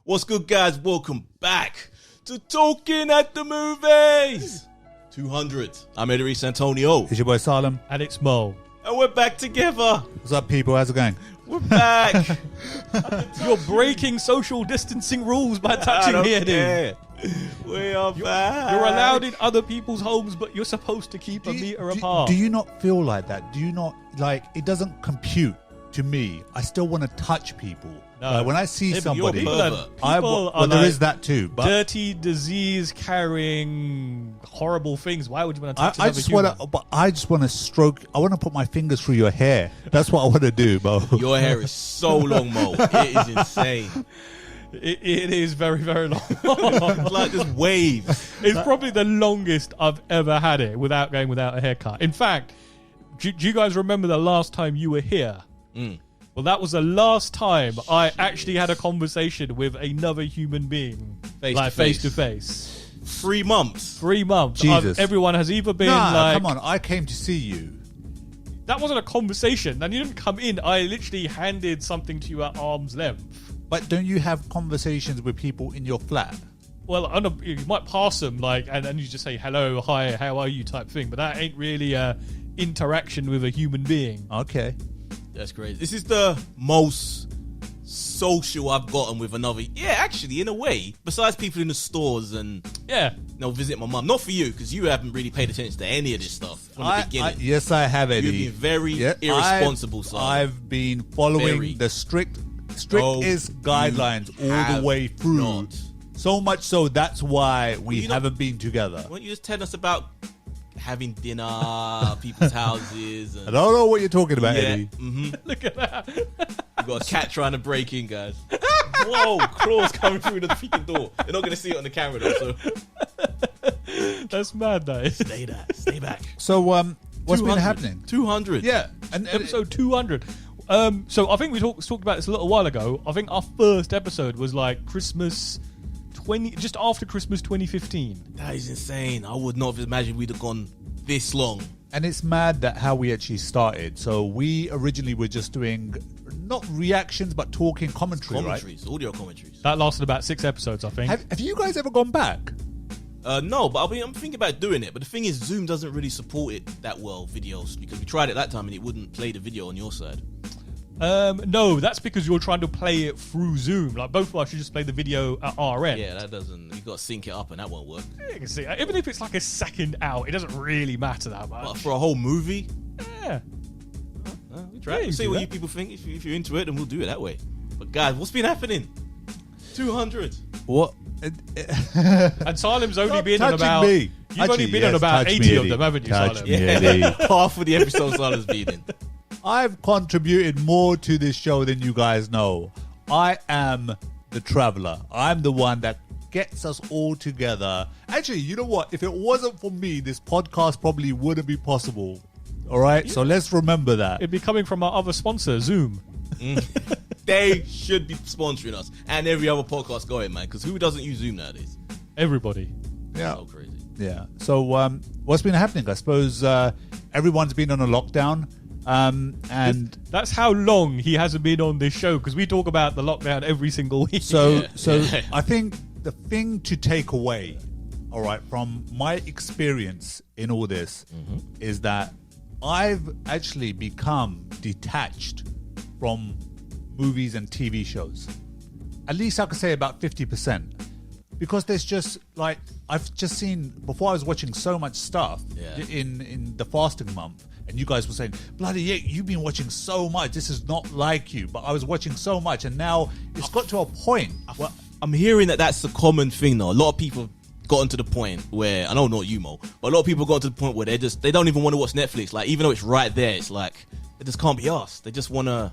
What's good, guys? Welcome back to Talking at the Movies 200. I'm Eddie Santonio. It's your boy Salem. And it's Mo. And we're back together. What's up, people? How's it going? We're back. You're breaking social distancing rules by touching me, Eddie. We are back. You're allowed in other people's homes, but you're supposed to keep a meter apart. Do you not feel like that? Do you not, like, it doesn't compute to me? I still want to touch people. No. Like, when I see somebody, there is that too. But dirty, disease-carrying, horrible things. Why would you want to touch I just want to. But I just want to stroke. I want to put my fingers through your hair. That's what I want to do, Mo. Your hair is so long, Mo. It is insane. It is very, very long. It's like this wave. It's probably the longest I've ever had it without going without a haircut. In fact, do you guys remember the last time you were here? Well, that was the last time I actually had a conversation with another human being, face to face. 3 months. 3 months. Jesus. Everyone has either been come on. I came to see you. That wasn't a conversation. And you didn't come in. I literally handed something to you at arm's length. But don't you have conversations with people in your flat? Well, you might pass them, and then you just say, hello, hi, how are you type thing. But that ain't really a interaction with a human being. Okay. That's crazy. This is the most social I've gotten with another. Yeah, actually, in a way, besides people in the stores and visit my mum. Not for you, because you haven't really paid attention to any of this stuff from the beginning. Yes, I have, Eddie. You've been very irresponsible, son. I've been following the strict guidelines all the way through. Not. So much so that's why we haven't been together. Why don't you just tell us about having dinner, people's houses? And, I don't know what you're talking about, Eddie. Look at that. We've got a cat trying to break in, guys. Whoa, claws coming through the freaking door. They're not going to see it on the camera, though. So that's mad, that is. Stay back. So, what's been happening? 200. Yeah, and episode 200. So I think we talked about this a little while ago. I think our first episode was like Christmas just after Christmas 2015. That is insane. I would not have imagined we'd have gone this long. And it's mad that how we actually started. So we originally were just doing not reactions, but talking commentaries, Audio commentaries. That lasted about 6 episodes, I think. Have you guys ever gone back? No, but I'm thinking about doing it. But the thing is, Zoom doesn't really support it that well, videos, because we tried it that time and it wouldn't play the video on your side. No, that's because you're trying to play it through Zoom. Like, both of us should just play the video at our end. Yeah, that doesn't. You got to sync it up, and that won't work. Yeah, you can see, even if it's like a second out, it doesn't really matter that much. But for a whole movie, yeah. We try. We'll see what you people think. If you're into it, then we'll do it that way. But guys, what's been happening? 200. What? And Salem's only been on about. Me. You've only been on about 80 of them, haven't you, Salem? Yeah, half of the episodes Salem's been in. I've contributed more to this show than you guys know. I am the traveler. I'm the one that gets us all together. Actually, you know what? If it wasn't for me, this podcast probably wouldn't be possible. All right? Yeah. So let's remember that. It'd be coming from our other sponsor, Zoom. They should be sponsoring us and every other podcast going, man, because who doesn't use Zoom nowadays? Everybody. Yeah. So crazy. Yeah. So what's been happening? I suppose everyone's been on a lockdown. And that's how long he hasn't been on this show, because we talk about the lockdown every single week. So I think the thing to take away, all right, from my experience in all this is that I've actually become detached from movies and TV shows. At least I could say about 50%. Because there's just, like, I've just seen, before I was watching so much stuff in the fasting month, and you guys were saying, bloody yeah, you've been watching so much. This is not like you. But I was watching so much, and now it's got to a point. I'm hearing that's a common thing, though. A lot of people have gotten to the point where, I know not you, Mo, but a lot of people have gotten to the point where they don't even want to watch Netflix. Like, even though it's right there, it's like, it just can't be asked. They just want to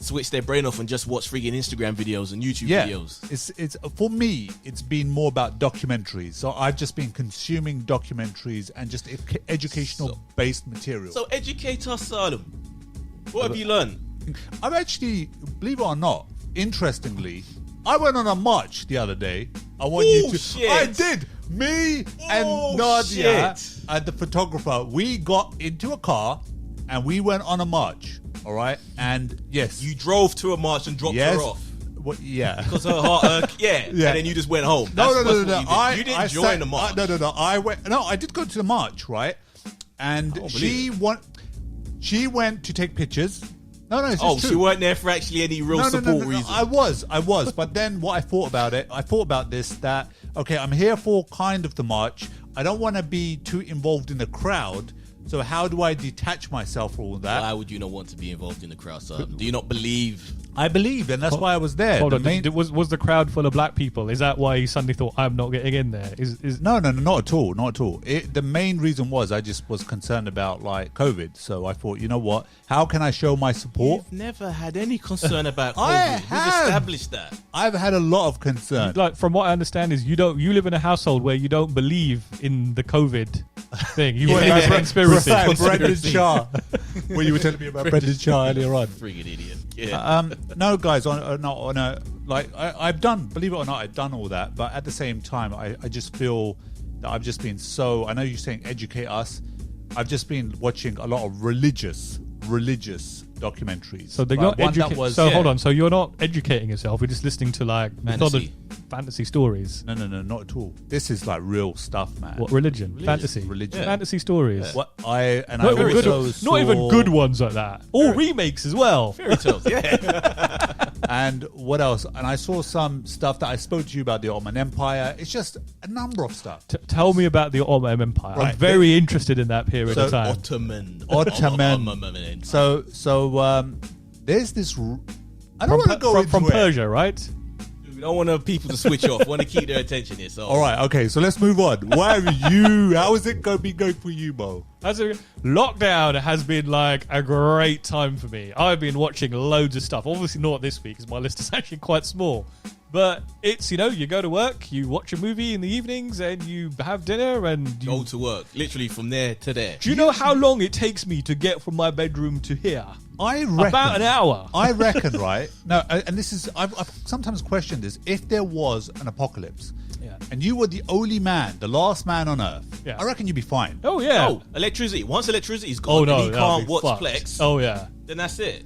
switch their brain off and just watch freaking Instagram videos and YouTube videos. It's for me, it's been more about documentaries. So I've just been consuming documentaries and just educational based material. So educate us, Salem. What have you learned? I've actually, believe it or not, interestingly, I went on a march the other day. I want you to. Shit. I did. Me and Nadia and the photographer, we got into a car and we went on a march. All right, and yes, you drove to a march and dropped her off. What? Yeah. Because her heart, yeah. And then you just went home. No. You didn't join the march. No. I went. No, I did go to the march, right? And she went to take pictures. No, it's true. She weren't there for actually any real support reason. I was. But then what I thought about this, that, okay, I'm here for kind of the march. I don't want to be too involved in the crowd. So how do I detach myself from all that? Why would you not want to be involved in the crowd, sir? Do you not believe? I believe, and that's why I was there. Hold on, was the crowd full of black people? Is that why you suddenly thought, I'm not getting in there? No, not at all. The main reason was I just was concerned about like COVID. So I thought, you know what? How can I show my support? You've never had any concern about COVID. I have. We've established that. I've had a lot of concern. Like, from what I understand is you live in a household where you don't believe in the COVID thing. You believe in conspiracy. Brendan Shaw. Well, you were telling me about Brendan Shaw earlier on. Friggin' idiot. Yeah. No, guys, I've done, believe it or not, I've done all that. But at the same time, I just feel that I've just been I know you're saying educate us. I've just been watching a lot of religious documentaries. So they're not hold on. So you're not educating yourself. You're just listening to like fantasy stories. No, not at all. This is like real stuff, man. What religion? Fantasy. Religion. Yeah. Fantasy stories. Yeah. Not even good ones like that. All remakes as well. Fairy tales. Yeah. And what else? And I saw some stuff that I spoke to you about the Ottoman Empire. It's just a number of stuff. Tell me about the Ottoman Empire. Right. I'm very interested in that period of time. Ottoman. So there's this. I don't want to go from Persia, right? We don't want people to switch off. We want to keep their attention here. So. All right, okay. So let's move on. How is it going for you, Mo? Lockdown has been like a great time for me. I've been watching loads of stuff. Obviously not this week because my list is actually quite small. But it's, you go to work, you watch a movie in the evenings, and you have dinner, and you go to work. Literally from there to there. Do you know how long it takes me to get from my bedroom to here? I reckon about an hour. I reckon, right? No, and this is I've sometimes questioned this. If there was an apocalypse, and you were the only man, the last man on Earth, I reckon you'd be fine. Oh yeah. Oh, electricity. Once electricity's gone, and he can't watch Plex. Oh yeah. Then that's it.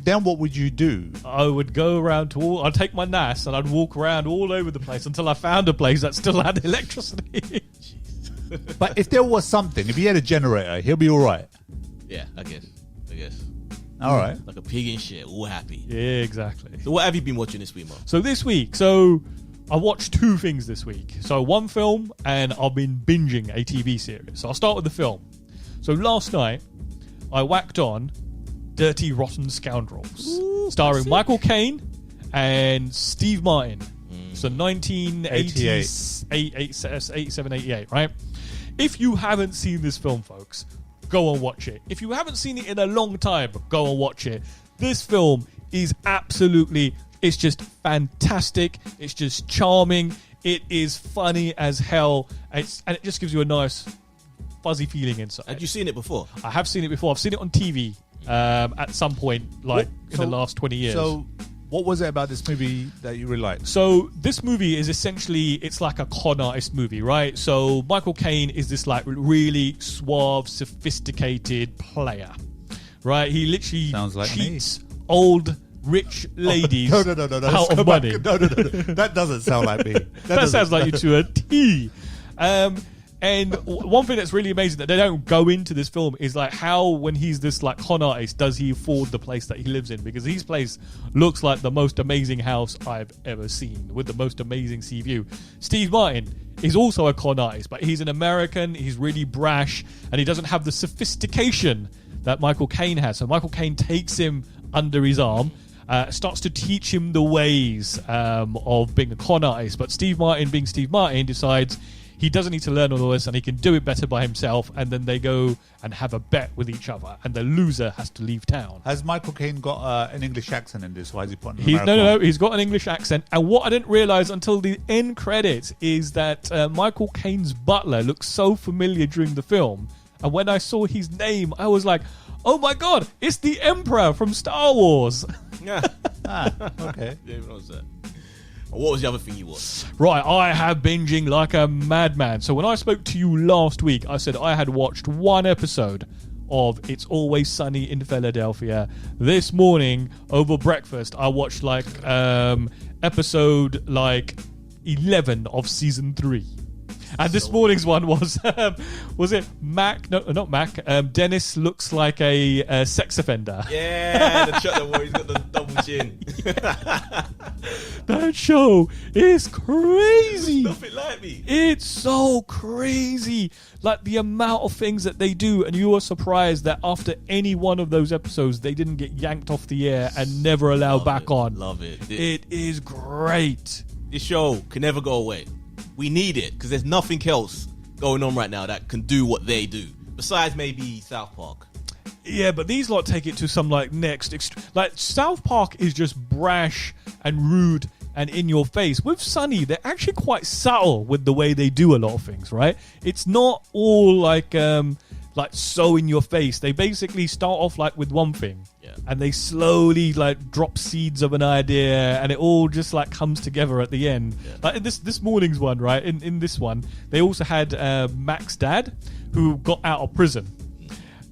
Then what would you do? I would go around I'd take my NAS and I'd walk around all over the place until I found a place that still had electricity. But if there was something, if he had a generator, he'll be all right. Yeah, I guess. All right. Like a pig in shit, all happy. Yeah, exactly. So what have you been watching this week, Mo? So this week, I watched two things this week. So one film, and I've been binging a TV series. So I'll start with the film. So last night, I whacked on Dirty Rotten Scoundrels, starring Michael Caine and Steve Martin. So 1987, 88, right? If you haven't seen this film, folks, go and watch it. If you haven't seen it in a long time, go and watch it. This film is it's just fantastic. It's just charming. It is funny as hell. And it just gives you a nice fuzzy feeling inside. Had you seen it before? I have seen it before. I've seen it on TV at some point, in the last 20 years. So what was it about this movie that you really liked? So this movie is essentially, it's like a con artist movie, right? So Michael Caine is this like really suave, sophisticated player, right? He literally cheats old rich ladies No. out of money. No. That doesn't sound like me. That sounds like you to a T. And one thing that's really amazing that they don't go into this film is like how, when he's this like con artist, does he afford the place that he lives in? Because his place looks like the most amazing house I've ever seen, with the most amazing sea view. Steve Martin is also a con artist, but he's an American, he's really brash, and he doesn't have the sophistication that Michael Caine has. So Michael Caine takes him under his arm, starts to teach him the ways of being a con artist. But Steve Martin, being Steve Martin, decides he doesn't need to learn all this and he can do it better by himself. And then they go and have a bet with each other, and the loser has to leave town. Has Michael Caine got an English accent in this? Why is he putting an American? No. He's got an English accent. And what I didn't realize until the end credits is that Michael Caine's butler looks so familiar during the film. And when I saw his name, I was like, oh my God, it's the Emperor from Star Wars. Yeah. Okay. Yeah, what was that? What was the other thing you watched? Right, I have binging like a madman. So when I spoke to you last week, I said I had watched one episode of It's Always Sunny in Philadelphia. This morning over breakfast, I watched like episode like 11 of season 3. And this morning's one was it Mac? No, not Mac. Dennis looks like a sex offender. Yeah, the shot where he's got the double chin. That show is crazy. Nothing like me. It's so crazy. Like the amount of things that they do, and you are surprised that after any one of those episodes, they didn't get yanked off the air and never allowed back on. Love it. It is great. This show can never go away. We need it because there's nothing else going on right now that can do what they do. Besides maybe South Park. Yeah, but these lot take it to some like next. Like South Park is just brash and rude and in your face. With Sunny, they're actually quite subtle with the way they do a lot of things, right? It's not all like so in your face. They basically start off like with one thing. And they slowly like drop seeds of an idea, and it all just like comes together at the end. Like in this morning's one, right? In this one, they also had Mac's dad, who got out of prison,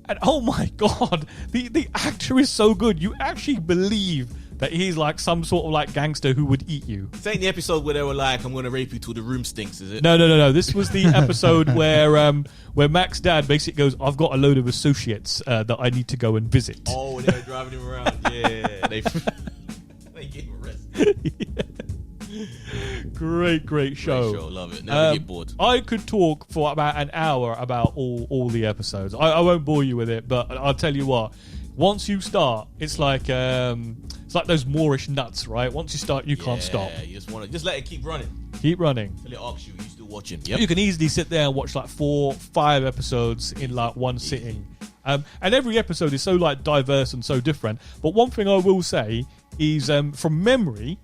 and oh my god, the actor is so good. You actually believe that he's like some sort of like gangster who would eat you. This ain't the episode where they were like, "I'm going to rape you till the room stinks," is it? No. This was the episode where Mac's dad basically goes, "I've got a load of associates that I need to go and visit." Oh, they were driving him around. Yeah, they gave him arrested. Great show. Great show, love it. Never get bored. I could talk for about an hour about all the episodes. I won't bore you with it, but I'll tell you what. Once you start, it's like those Moorish nuts, right? Once you start, you can't stop. Yeah, you just let it keep running. Keep running. Till it asks you, you still watching. Yep. You can easily sit there and watch like 4-5 episodes in like one sitting. And every episode is so like diverse and so different. But one thing I will say is from memory,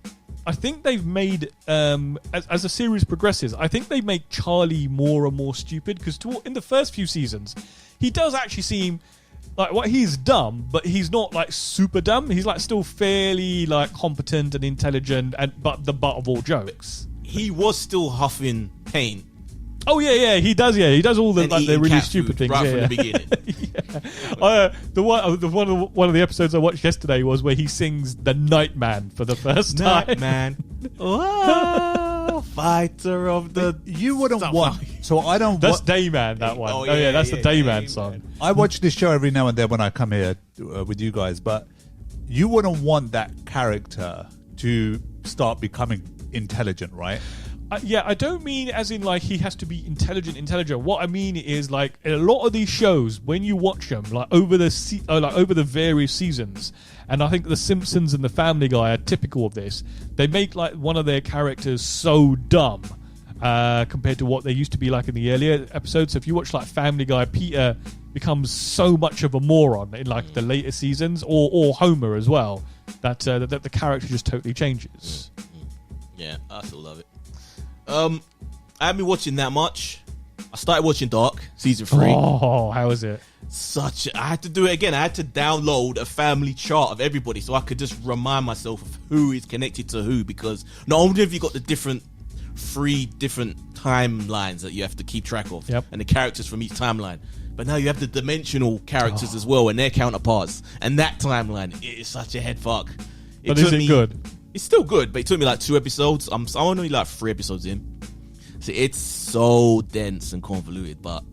I think they've made, as the series progresses, I think they make Charlie more and more stupid. Because in the first few seasons, he does actually seem... like what he's dumb, but he's not like super dumb. He's like still fairly like competent and intelligent, but the butt of all jokes. He was still huffing paint. Oh yeah, he does. Yeah, he does all the like the really stupid things right from the beginning. One of the episodes I watched yesterday was where he sings "The Nightman" for the first time. Nightman, oh, fighter of the. You wouldn't want. So I don't. That's Dayman. That one. Oh, Yeah, that's the Dayman Dayman song. I watch this show every now and then when I come here with you guys, but you wouldn't want that character to start becoming intelligent, right? Yeah, I don't mean as in like he has to be intelligent. What I mean is like in a lot of these shows, when you watch them, like over the various seasons, and I think The Simpsons and The Family Guy are typical of this. They make like one of their characters so dumb compared to what they used to be like in the earlier episodes. So if you watch like Family Guy, Peter becomes so much of a moron in like the later seasons, or Homer as well. That the character just totally changes. Yeah, I still love it. I haven't been watching that much. I started watching Dark season 3. Oh, how is it? I had to do it again. I had to download a family chart of everybody so I could just remind myself of who is connected to who, because not only have you got the 3 different timelines that you have to keep track of, and the characters from each timeline, but now you have the dimensional characters as well and their counterparts, and that timeline, it is such a head fuck. But is it good? It's still good, but it took me like 2 episodes. I'm only like 3 episodes in. So it's so dense and convoluted, but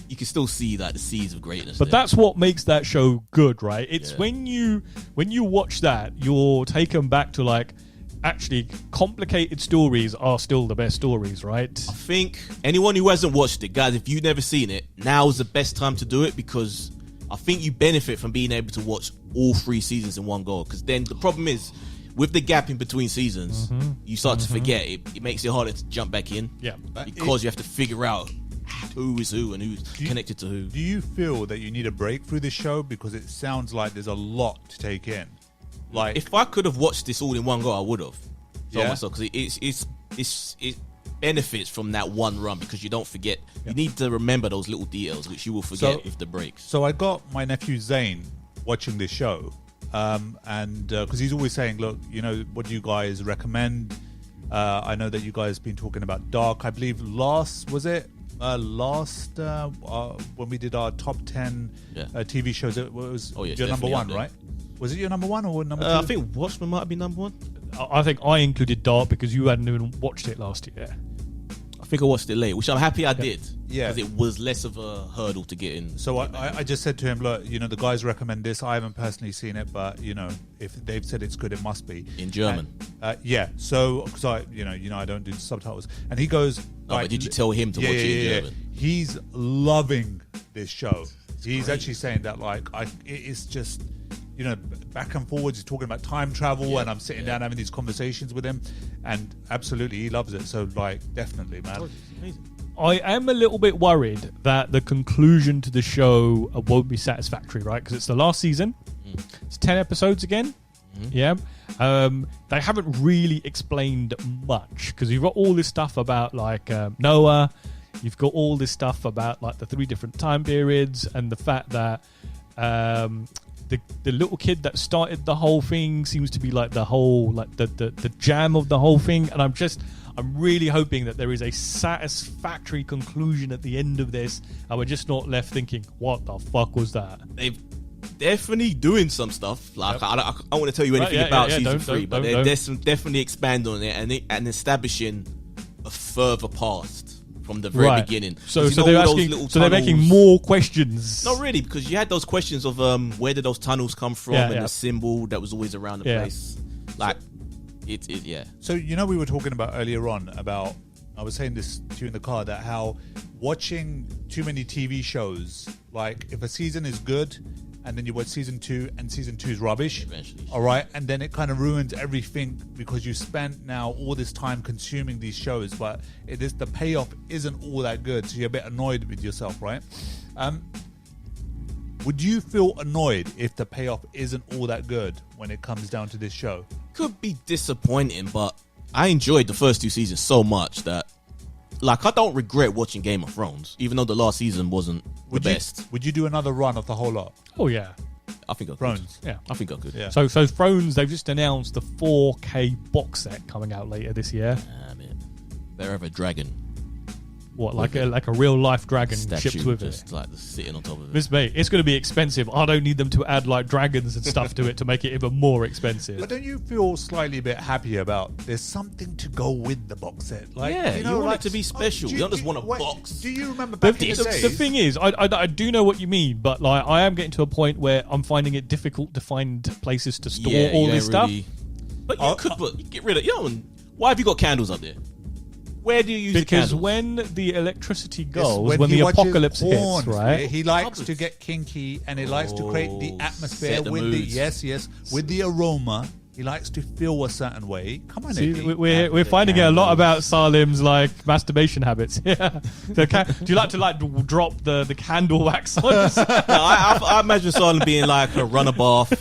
you can still see like the seeds of greatness. But that's what makes that show good, right? It's when you watch that, you're taken back to like, actually, complicated stories are still the best stories, right? I think anyone who hasn't watched it, guys, if you've never seen it, now's the best time to do it, because I think you benefit from being able to watch all 3 seasons in one go. Because then the problem is, with the gap in between seasons, you start to forget. It makes it harder to jump back in. Yeah. Because you have to figure out who is who and who's connected to who. Do you feel that you need a break through this show? Because it sounds like there's a lot to take in. Like, if I could have watched this all in one go, I would have. Yeah. Myself, because it benefits from that one run, because you don't forget. You need to remember those little details, which you will forget with the breaks. So I got my nephew Zane watching this show. And because he's always saying, look, what do you guys recommend? I know that you guys been talking about Dark. I believe last when we did our top 10 TV shows, it was your number one, right? Was it your number one or number two? I think Watchmen might be number one. I think I included Dark because you hadn't even watched it last year. I think I watched it late, which I'm happy I did. Yeah. Because it was less of a hurdle to get in. So I just said to him, look, the guys recommend this. I haven't personally seen it, but, if they've said it's good, it must be. In German? Yeah. So, because I don't do subtitles. And he goes... No, but did you tell him to watch it in German? He's loving this show. He's actually saying that, it's just... back and forwards. He's talking about time travel, and I'm sitting down having these conversations with him, and absolutely he loves it. So, definitely, man. I am a little bit worried that the conclusion to the show won't be satisfactory, right? Because it's the last season. It's 10 episodes again. Yeah. They haven't really explained much because you've got all this stuff about Noah. You've got all this stuff about the 3 different time periods and the fact that the little kid that started the whole thing seems to be the whole the jam of the whole thing, and I'm really hoping that there is a satisfactory conclusion at the end of this, and we're just not left thinking, what the fuck was that? They've definitely doing some stuff. I don't want to tell you anything about season 3, but they're definitely expanding on it and establishing a further past from the very beginning. So they're making more questions. Not really, because you had those questions of where did those tunnels come from and the symbol that was always around the place. So we were talking about earlier on about, I was saying this to you in the car, that how watching too many TV shows, if a season is good and then you watch season 2 and season 2 is rubbish, eventually, all right, and then it kind of ruins everything because you spent now all this time consuming these shows, but the payoff isn't all that good, so you're a bit annoyed with yourself, right? Would you feel annoyed if the payoff isn't all that good when it comes down to this show? Could be disappointing, but I enjoyed the first 2 seasons so much that I don't regret watching Game of Thrones, even though the last season wasn't the best. Would you do another run of the whole lot? Oh yeah, I think I could. Thrones. Yeah, I think I could. Yeah. So Thrones, they've just announced the 4K box set coming out later this year. Man. Better have a dragon. What, like a real life dragon statue shipped with just it? Sitting on top of it. Miss May, it's going to be expensive. I don't need them to add dragons and stuff to it to make it even more expensive. But don't you feel slightly a bit happy about there's something to go with the box set? You want it to be special. You don't just want a box. Do you remember back in the days? The thing is, I do know what you mean, but I am getting to a point where I'm finding it difficult to find places to store all this stuff. But you could get rid of it. Why have you got candles up there? Where do you use the candles? Because when the electricity goes, when the apocalypse hits, right? He likes to get kinky and he likes to create the atmosphere with with the aroma. He likes to feel a certain way. Come on, see, we're finding out a lot about Salim's masturbation habits. Yeah. Do you like to drop the candle wax on? I imagine Salim being a runner bath.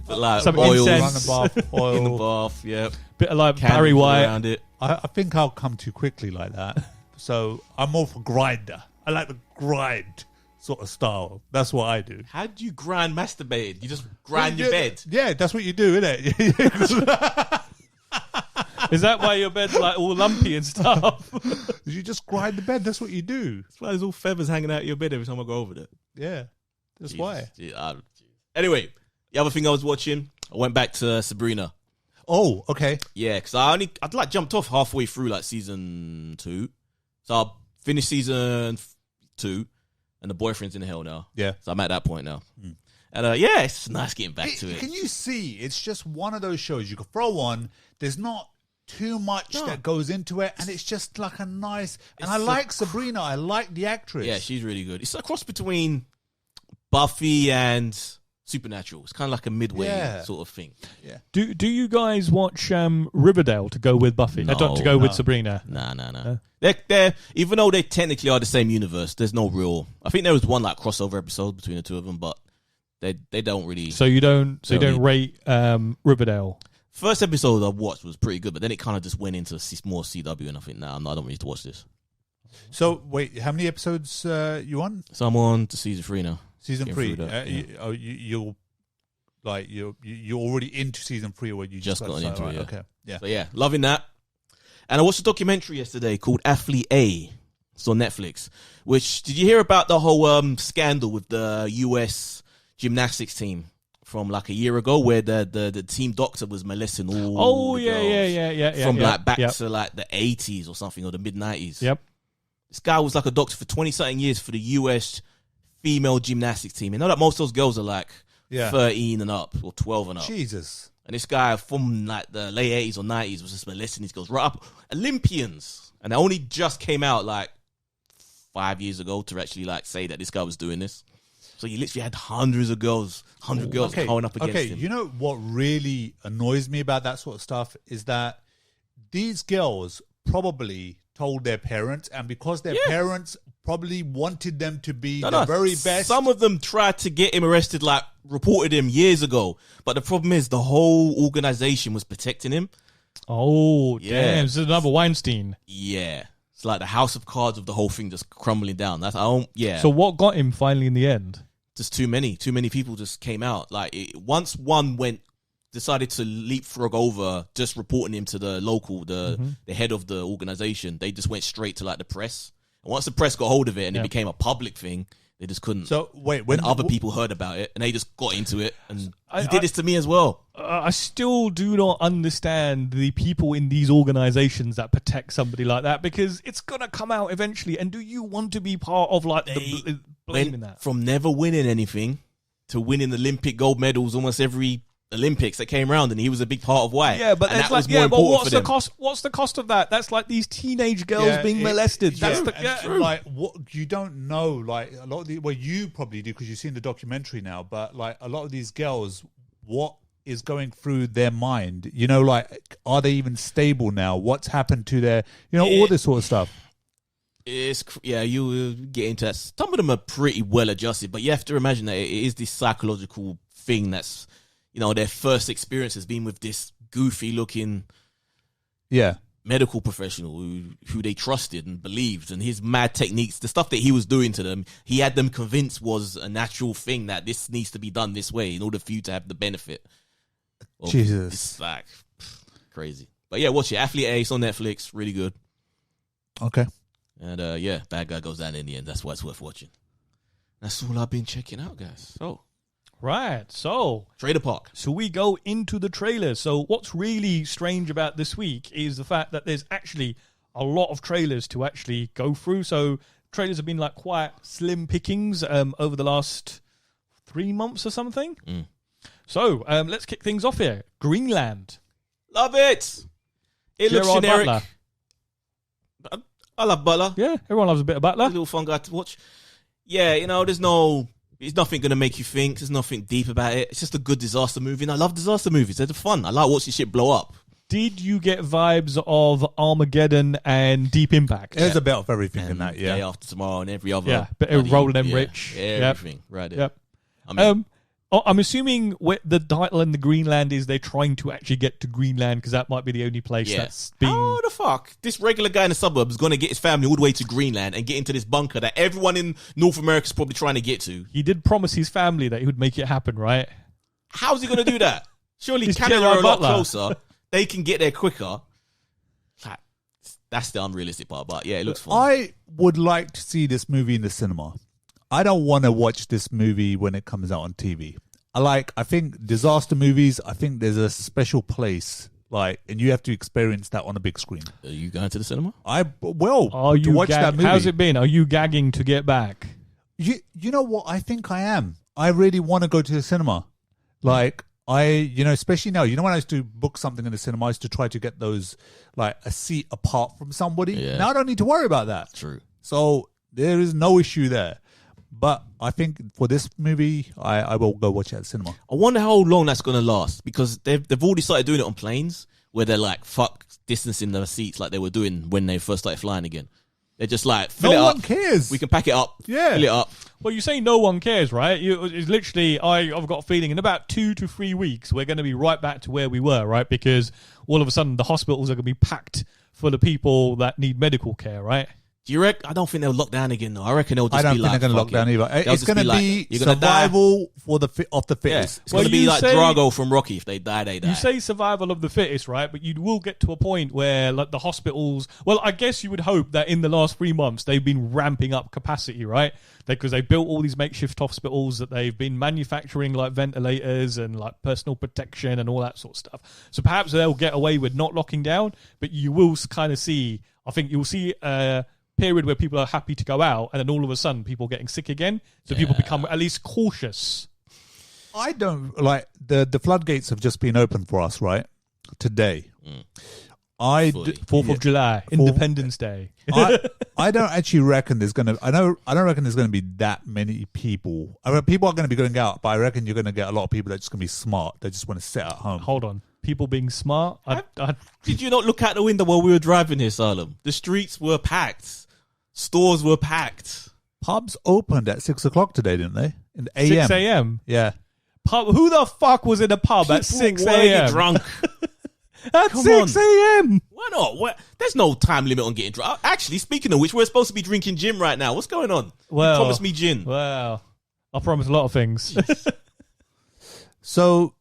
Some oils, incense. Runner bath, oil. In the bath, yeah. Bit of Candles Barry White around it. I think I'll come too quickly like that. So I'm more for grinder. I like the grind sort of style. That's what I do. How do you grind masturbating? You just grind your bed? Yeah, that's what you do, isn't it? Is that why your bed's all lumpy and stuff? You just grind the bed. That's what you do. That's why there's all feathers hanging out of your bed every time I go over there. Yeah, that's why. Anyway, the other thing I was watching, I went back to Sabrina. Oh, okay. Yeah, because I'd jumped off halfway through season 2. So I finished season 2 and the boyfriend's in hell now. Yeah. So I'm at that point now. And it's nice getting back to it. Can you see? It's just one of those shows you can throw on. There's not too much that goes into it, and it's just a nice... And I like Sabrina. I like the actress. Yeah, she's really good. It's a cross between Buffy and Supernatural. It's kind of like a midway sort of thing. Yeah. Do you guys watch Riverdale to go with Buffy? No, to go with Sabrina? No. They're even though they technically are the same universe, there's no real... I think there was one crossover episode between the two of them, but they don't really... So you don't rate Riverdale? First episode I watched was pretty good, but then it kind of just went into more CW, and I think, I don't need to watch this. So, wait, how many episodes you on? So I'm on to season 3 now. Season 3. You'll like you're already into season 3, or you Just got into it. Yeah. Okay, yeah. So yeah, loving that. And I watched a documentary yesterday called Athlete A. It's on Netflix. Which, did you hear about the whole scandal with the US gymnastics team from like a year ago, where the team doctor was molesting all the girls from like back to like the 80s or something, or the mid 90s? Yep. This guy was like a doctor for 20 something years for the US female gymnastics team. You know that most of those girls are like 13 and up or 12 and up. Jesus. And this guy from like the late 80s or 90s was just molesting these girls right up. Olympians. And they only just came out like 5 years ago to actually like say that this guy was doing this. So he literally had hundreds of girls going up against him. You know what really annoys me about that sort of stuff is that these girls probably told their parents, and because their parents probably wanted them to be the very best. Some of them tried to get him arrested, like reported him years ago. But the problem is the whole organization was protecting him. Oh, damn. This is another Weinstein. Yeah. It's like the house of cards of the whole thing just crumbling down. So what got him finally in the end? Just too many people just came out. Like once one decided to leapfrog over just reporting him to the local, the head of the organization, they just went straight to like the press. And once the press got hold of it and it became a public thing, they just couldn't. So wait, when other people heard about it and they just got into it, and he did this to me as well. I still do not understand the people in these organizations that protect somebody like that, because it's gonna come out eventually. And do you want to be part of like the blame in that? From never winning anything to winning Olympic gold medals almost every Olympics that came around, and he was a big part of why. Yeah, but that like, was more important what's for the them. cost? What's the cost of that? That's like these teenage girls being molested. That's like what you don't know. Like a lot of the, well, you probably do because you've seen the documentary now. But like a lot of these girls, what is going through their mind? You know, like are they even stable now? What's happened to their, all this sort of stuff. You get into that. Some of them are pretty well adjusted, but you have to imagine that it is this psychological thing that's, their first experience has been with this goofy looking medical professional who they trusted and believed, and his mad techniques, the stuff that he was doing to them, he had them convinced was a natural thing, that this needs to be done this way in order for you to have the benefit. Jesus. It's like crazy. But yeah, watch it. Athlete A, it's on Netflix. Really good. Okay. And bad guy goes down in the end. That's why it's worth watching. That's all I've been checking out, guys. So right, so Trailer Park. So we go into the trailers. So what's really strange about this week is the fact that there's actually a lot of trailers to actually go through. So trailers have been like quite slim pickings over the last 3 months or something. So let's kick things off here. Greenland. Love it. It looks Gerard generic. Butler. I love Butler. Yeah, everyone loves a bit of Butler. He's a little fun guy to watch. Yeah, there's nothing going to make you think. There's nothing deep about it. It's just a good disaster movie, and I love disaster movies. They're fun. I like watching shit blow up. Did you get vibes of Armageddon and Deep Impact? There's a bit of everything in that, Day After Tomorrow and every other. Yeah, bit of Roland Emmerich. Everything. Right there. Yep. I mean, I'm assuming the title in the Greenland is they're trying to actually get to Greenland, because that might be the only place that's being... How the fuck? This regular guy in the suburbs is going to get his family all the way to Greenland and get into this bunker that everyone in North America is probably trying to get to. He did promise his family that he would make it happen, right? How's he going to do that? Surely It's Canada Gerard are a lot Butler. closer. They can get there quicker. That's the unrealistic part, but yeah, it looks fun. I would like to see this movie in the cinema. I don't want to watch this movie when it comes out on TV. I think disaster movies, I think there's a special place, and you have to experience that on a big screen. Are you going to the cinema? Are to you watch that movie. How's it been? Are you gagging to get back? You know what? I think I am. I really want to go to the cinema. Especially now, when I used to book something in the cinema, I used to try to get those, a seat apart from somebody. Yeah. Now I don't need to worry about that. True. So there is no issue there. But I think for this movie, I will go watch it at the cinema. I wonder how long that's going to last, because they've already started doing it on planes where they're fuck distancing the seats like they were doing when they first started flying again. They're just fill it up. No one cares. We can pack it up. Yeah. Fill it up. Well, you say no one cares, right? It's literally, I've got a feeling in about 2 to 3 weeks, we're going to be right back to where we were, right? Because all of a sudden the hospitals are going to be packed full of people that need medical care, right? Do you reckon? I don't think they'll lock down again, though. I reckon they'll just I don't be think like, they're going to lock down either. It's going to be survival of the Yeah, fittest. it's going to be like Drago from Rocky. If they die, they die. You say survival of the fittest, right? But you will get to a point where, like, the hospitals. Well, I guess you would hope that in the last 3 months they've been ramping up capacity, right? Because they built all these makeshift hospitals, that they've been manufacturing like ventilators and like personal protection and all that sort of stuff. So perhaps they'll get away with not locking down, but you will kind of see. I think you'll see a period where people are happy to go out, and then all of a sudden people are getting sick again. So people become at least cautious. I don't like the floodgates have just been opened for us, right? Today. Fully. 4th of July, Independence Day. I don't actually reckon there's gonna. I don't reckon there's gonna be that many people. I mean, people are gonna be going out, but I reckon you're gonna get a lot of people that are just gonna be smart. They just want to sit at home. Hold on, people being smart. Did you not look out the window while we were driving here, Salem? The streets were packed. Stores were packed. Pubs opened at 6 o'clock today, didn't they? In the AM. 6 a.m. Yeah. Pub. Who the fuck was in a pub at 6 wanna get a.m. drunk. At Come 6 a.m. Why not? There's no time limit on getting drunk. Actually, speaking of which, we're supposed to be drinking gin right now. What's going on? Well, you promised me gin. Well, I promised a lot of things. So,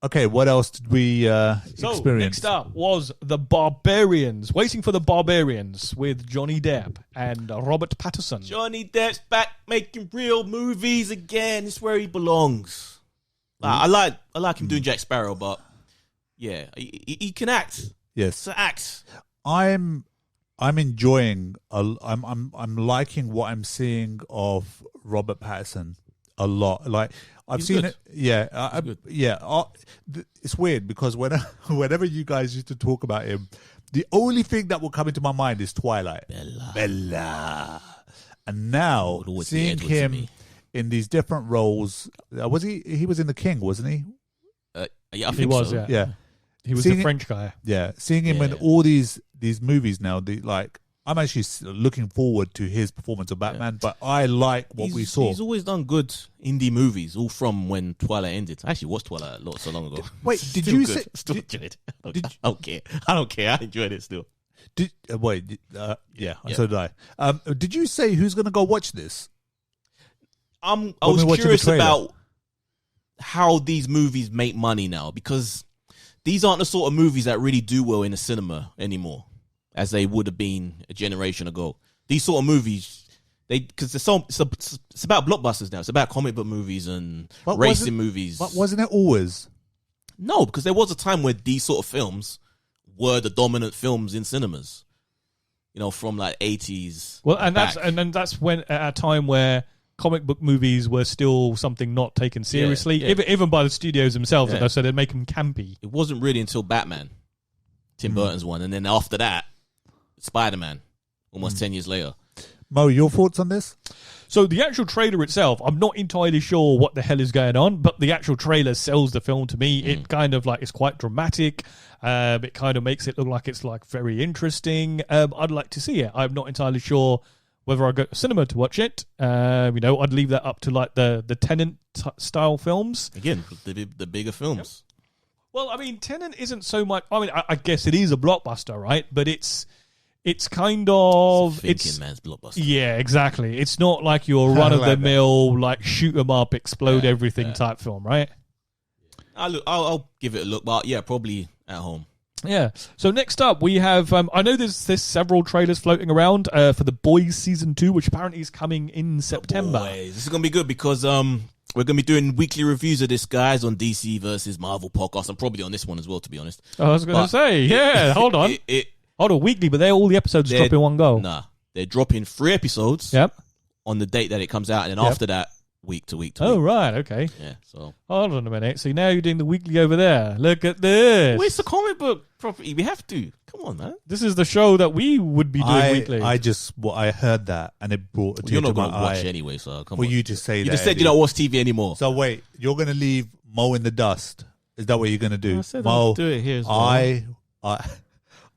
okay, what else did we So experience? next up was The Barbarians. Waiting for The Barbarians with Johnny Depp and Robert Pattinson. Johnny Depp's back making real movies again. It's where he belongs. I like him doing Jack Sparrow, but yeah, he can act. Yes. It's an act. I'm enjoying. I'm liking what I'm seeing of Robert Pattinson a lot. Like I've He's seen good. it. Yeah, it's weird because whenever you guys used to talk about him, the only thing that will come into my mind is Twilight. Bella. And now Always seeing the Edward to him me. in these different roles, was he? He was in The King, wasn't he? Yeah, I think He was, so. yeah. Yeah. He was Seeing the it- French guy. Yeah, seeing him in Yeah. all these movies now, I'm actually looking forward to his performance of Batman. But I like what we saw. He's always done good indie movies, all from when Twilight ended. I actually watched Twilight not so long ago. Wait, did Still you good. say? Still Did, enjoyed it. I don't care. I don't care. I enjoyed it still. yeah, so did I. Did you say who's going to go watch this? I When we was watching the curious trailer. about how these movies make money now, because these aren't the sort of movies that really do well in the cinema anymore, as they would have been a generation ago. These sort of movies, because it's about blockbusters now. It's about comic book movies and But racing movies. But wasn't it always? No, because there was a time where these sort of films were the dominant films in cinemas. You know, from like 80s. Well, and back. that's when at a time where comic book movies were still something not taken seriously, yeah. even by the studios themselves. Yeah. That so they'd make them campy. It wasn't really until Batman, Tim Burton's one, and then after that, Spider-Man, almost 10 years later. Mo, your thoughts on this? So the actual trailer itself, I'm not entirely sure what the hell is going on, but the actual trailer sells the film to me. It kind of like it's quite dramatic. It kind of makes it look like it's like very interesting. I'd like to see it. I'm not entirely sure whether I go to cinema to watch it. I'd leave that up to like the Tenant style films. Again, the bigger films. Well, I mean, Tenant isn't so much. I mean, I guess it is a blockbuster, right? But it's kind of Thinking man's blockbuster. Yeah, exactly. It's not like your run of the mill like shoot 'em up, explode everything type film, right? I'll give it a look, but yeah, probably at home. Yeah. So next up, we have. I know there's several trailers floating around for The Boys season 2, which apparently is coming in September. Boys, this is gonna be good because we're gonna be doing weekly reviews of this, guys, on DC versus Marvel podcast, and probably on this one as well, to be honest. I was going to say, yeah. Hold on, hold on. Weekly, but all the episodes drop in one go. Nah, they're dropping 3 episodes. Yep. On the date that it comes out, and then after that, week to week to Oh week. right, okay. Yeah. So Hold on a minute. See, now you're doing the weekly over there. Look at this. where's the comic book property? We have to. Come on, man. This is the show that we would be doing weekly. I heard that and it brought a tear You're not to my gonna watch eye. anyway, so come For on. you to say You that, just said Eddie. you don't watch TV anymore. So wait, you're gonna leave Mo in the dust? Is that what you're gonna do? I said Mo, I'll do it here as well.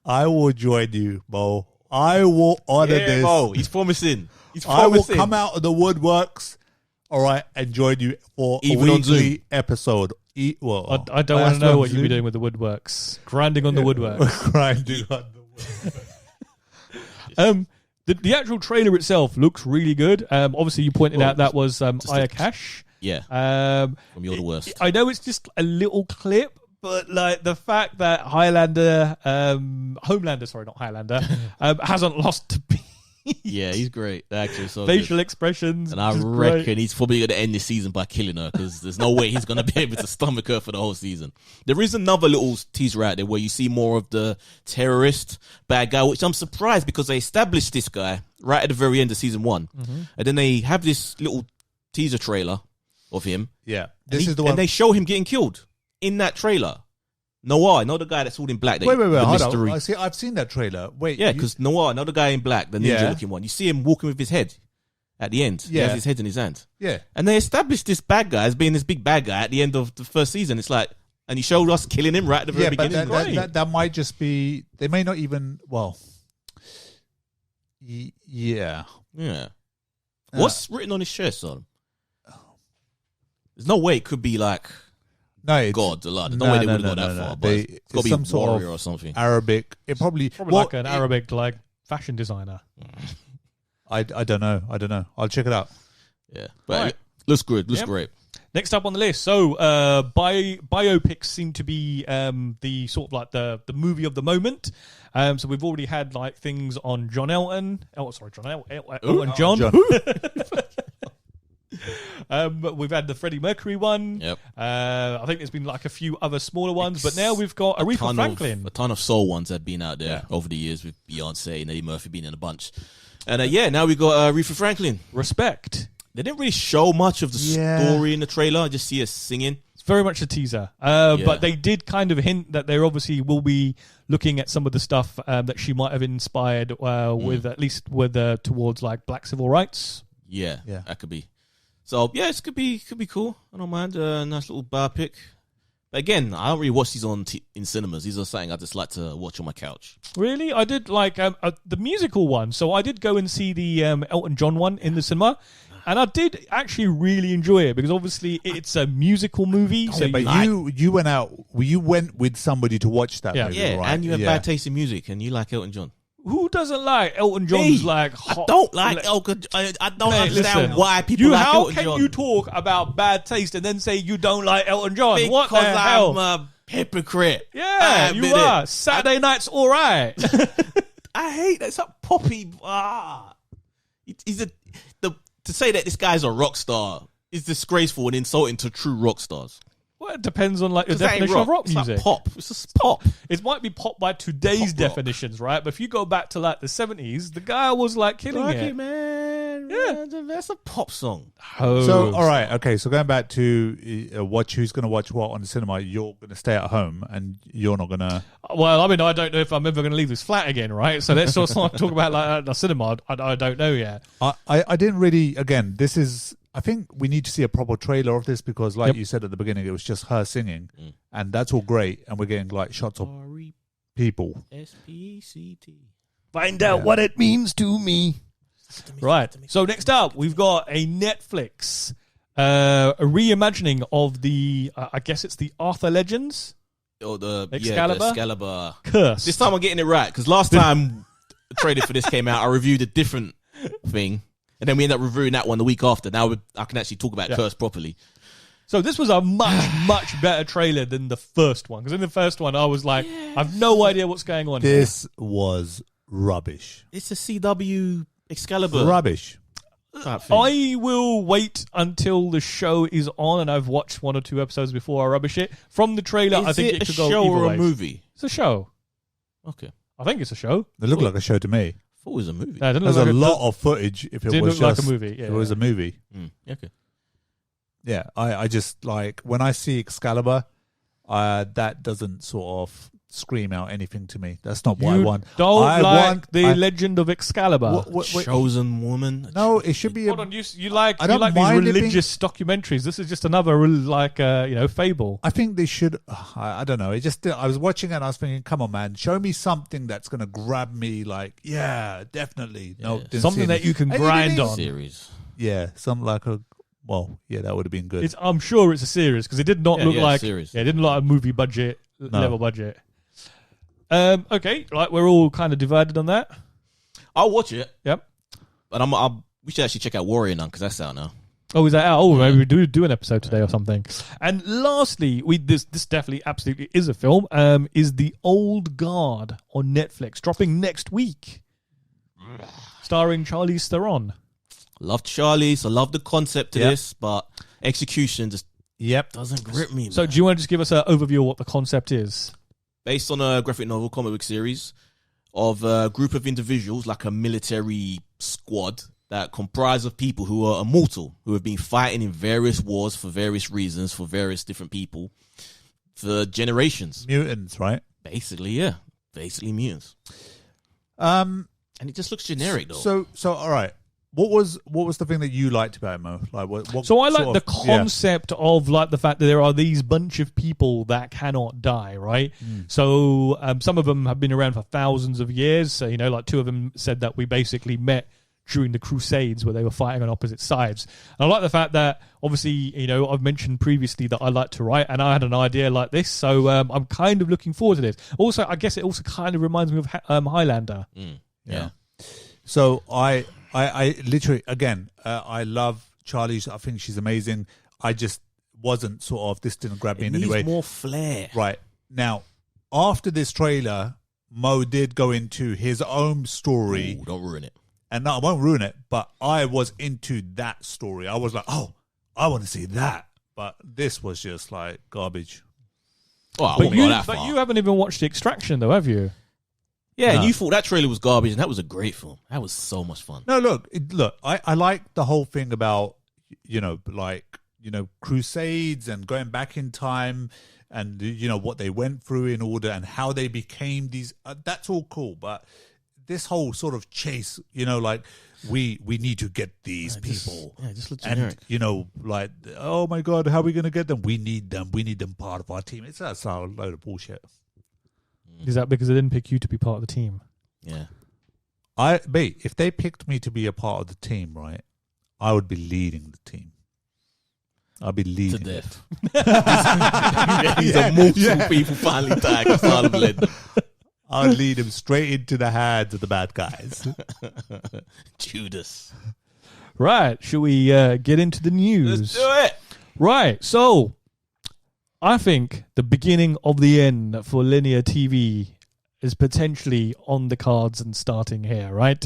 I will join you, Mo. I will honor Yeah, this. Mo, he's promising. He's I will promising. come out of the woodworks, all right, and join you for Even a on Zoom. weekly episode. I don't want to know what you'll be doing with the woodworks. Grinding on the woodworks. Grinding on the woodworks. The actual trailer itself looks really good. Obviously, you pointed out that was Aya Cash. Yeah. From You're the Worst. I know it's just a little clip, but like the fact that Homelander, sorry, not Highlander, hasn't lost a beat. Yeah, he's great. The actor is so Facial good. expressions. And I reckon he's probably going to end this season by killing her because there's no way he's going to be able to stomach her for the whole season. There is another little teaser out there where you see more of the terrorist bad guy, which I'm surprised because they established this guy right at the very end of season 1. Mm-hmm. And then they have this little teaser trailer of him. Yeah. This is the one. And they show him getting killed in that trailer. Noir, not the guy that's all in black. Wait, hold on. I've seen that trailer. Wait, yeah, because Noir, another guy in black, the ninja-looking one. You see him walking with his head at the end. Yeah, he has his head in his hand. Yeah, and they established this bad guy as being this big bad guy at the end of the first season. It's like, and he showed us killing him right at the very beginning. But that might just be. They may not even. Well, yeah. What's written on his shirt, son? There's no way it could be like. No, God, there's no way they would go that far. But it's got to be some warrior sort or something. Arabic. It probably like an Arabic like fashion designer. I don't know. I'll check it out. Yeah, but it looks good. Looks great. Next up on the list, so biopics seem to be the sort of like the movie of the moment. So we've already had like things on John Elton. Elton John. We've had the Freddie Mercury one. Yep. I think there's been like a few other smaller ones, but now we've got Aretha Franklin. A ton of soul ones have been out there over the years with Beyonce and Eddie Murphy being in a bunch. And now we got Aretha Franklin. Respect. They didn't really show much of the story in the trailer. I just see her singing. It's very much a teaser. But they did kind of hint that they obviously will be looking at some of the stuff that she might have inspired with, at least with towards like black civil rights. Yeah, that could be. So it could be cool. I don't mind. Nice little biopic. But again, I don't really watch these in cinemas. These are something I just like to watch on my couch. Really, I did like the musical one. So I did go and see the Elton John one in the cinema, and I did actually really enjoy it because obviously it's a musical movie. You went out. You went with somebody to watch that movie, right? And you have bad taste in music, and you like Elton John. Who doesn't like Elton John's like hot? I don't like Elton. I don't understand why people like Elton John. How can you talk about bad taste and then say you don't like Elton John? Because what the hell? I'm a hypocrite. Yeah, you are. Saturday night's all right. I hate that. It's like poppy. To say that this guy's a rock star is disgraceful and insulting to true rock stars. Well, it depends on like your definition of rock music. Like pop. It's just pop. It might be pop by today's definitions, right? But if you go back to like the 70s, the guy was like killing it. Man. Yeah, that's a pop song. So, all right, okay. So going back to who's going to watch what on the cinema, you're going to stay at home and you're not going to. Well, I mean, I don't know if I'm ever going to leave this flat again, right? So let's just not talk about like the cinema. I don't know yet. I didn't really. Again, this is. I think we need to see a proper trailer of this because, like you said at the beginning, it was just her singing, and that's all great. And we're getting like shots of people. SPCT. Find out what it means to me. Right. So next up, we've got a Netflix a reimagining of the. I guess it's the Arthur Legends. Or the Excalibur? The Excalibur Curse. This time I'm getting it right because last time the trailer for this came out, I reviewed a different thing. And then we end up reviewing that one the week after. Now I can actually talk about Curse properly. So this was a much better trailer than the first one. Because in the first one, I was like, I have no idea what's going on here. This was rubbish. It's a CW Excalibur. Rubbish. I will wait until the show is on and I've watched 1 or 2 episodes before I rubbish it. From the trailer, I think it could go either way. Is it a show or a movie? It's a show. Okay. I think it's a show. It looked like a show to me. I thought it was a movie. No, there's a lot of footage if it was just like a movie. Yeah, it was a movie. Okay. Yeah, I just like when I see Excalibur, that doesn't sort of scream out anything to me. That's not what I want. Don't like the Legend of Excalibur. Chosen Woman. No, it should be. Hold on, you like these religious documentaries. This is just another fable. I think they should. I don't know. I was watching it and I was thinking, come on, man, show me something that's gonna grab me. Like, yeah, definitely. Yeah. No, something that you can grind on. Series. Yeah, something like a. Well, yeah, that would have been good. I'm sure it's a series because it did not look like. Series. Yeah, it didn't look like a movie budget level budget. Okay, right, we're all kind of divided on that. I'll watch it, Yep. but we should actually check out Warrior now because that's out now. Oh, is that out? Oh, maybe we do an episode today or something. And lastly, this definitely absolutely is a film. Is The Old Guard on Netflix, dropping next week, starring Charlize Theron. Love Charlize. I love the concept of this, but execution just doesn't grip me. So, man. do you want to just give us an overview of what the concept is? Based on a graphic novel comic book series of a group of individuals, like a military squad that comprise of people who are immortal, who have been fighting in various wars for various reasons, for various different people, for generations. Mutants, right? Basically, yeah. Basically mutants. And it just looks generic, though. So all right. What was the thing that you liked about it, Mo? Like what So I like sort the of- concept of like the fact that there are these bunch of people that cannot die, right? So some of them have been around for thousands of years. So, like 2 of them said that we basically met during the Crusades where they were fighting on opposite sides. And I like the fact that obviously, I've mentioned previously that I like to write and I had an idea like this. So I'm kind of looking forward to this. Also, I guess it also kind of reminds me of Highlander. Yeah. So I literally, again, I love Charlize. I think she's amazing. I just wasn't this didn't grab me in any way. Needs more flair. Right. Now, after this trailer, Mo did go into his own story. Ooh, don't ruin it. And no, I won't ruin it, but I was into that story. I was like, oh, I want to see that. But this was just like garbage. Oh, I But won't go that far. you haven't even watched Extraction, though, have you? Yeah, No. and you thought that trailer was garbage, and that was a great film. That was so much fun. No, look, I like the whole thing about, Crusades and going back in time and, what they went through in order and how they became these. That's all cool. But this whole sort of chase, we need to get these people. It just looks generic. And, oh my God, how are we going to get them? We need them. We need them part of our team. That's a load of bullshit. Is that because they didn't pick you to be part of the team? Yeah. If they picked me to be a part of the team, right, I would be leading the team. I'd be leading To it. death. These immortal people finally died because Harlem led them. I'll lead them straight into the hands of the bad guys. Judas. Right. Should we get into the news? Let's do it. Right. So, I think the beginning of the end for linear TV is potentially on the cards and starting here, right?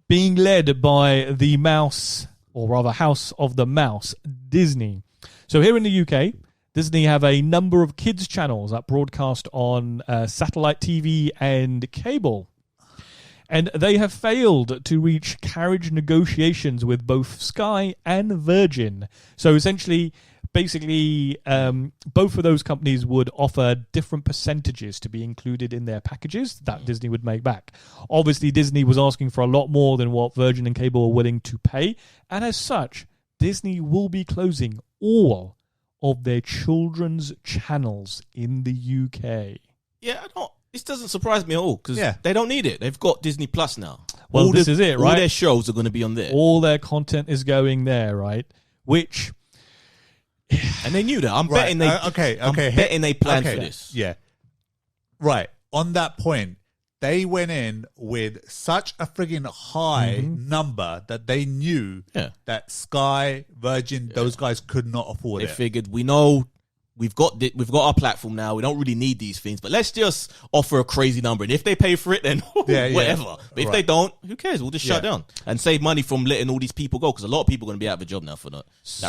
Being led by the mouse, or rather House of the Mouse, Disney. So here in the UK, Disney have a number of kids channels that broadcast on satellite TV and cable. And they have failed to reach carriage negotiations with both Sky and Virgin. So essentially, basically, both of those companies would offer different percentages to be included in their packages that Disney would make back. Obviously, Disney was asking for a lot more than what Virgin and Cable were willing to pay. And as such, Disney will be closing all of their children's channels in the UK. Yeah, this doesn't surprise me at all because Yeah. they don't need it. They've got Disney Plus now. Well, this is it, right? All their shows are going to be on there. All their content is going there, right? Which... And they knew that. I'm Right, betting they. okay. I'm betting they planned Okay, for this. Yeah. Right. On that point, they went in with such a friggin' high number that they knew Yeah. that Sky, Virgin, those guys could not afford They it. figured we know we've got our platform now. We don't really need these things, but let's just offer a crazy number. And if they pay for it, then Yeah, whatever. But if Right. they don't, who cares? We'll just shut Yeah. down and save money from letting all these people go because a lot of people are going to be out of a job now for that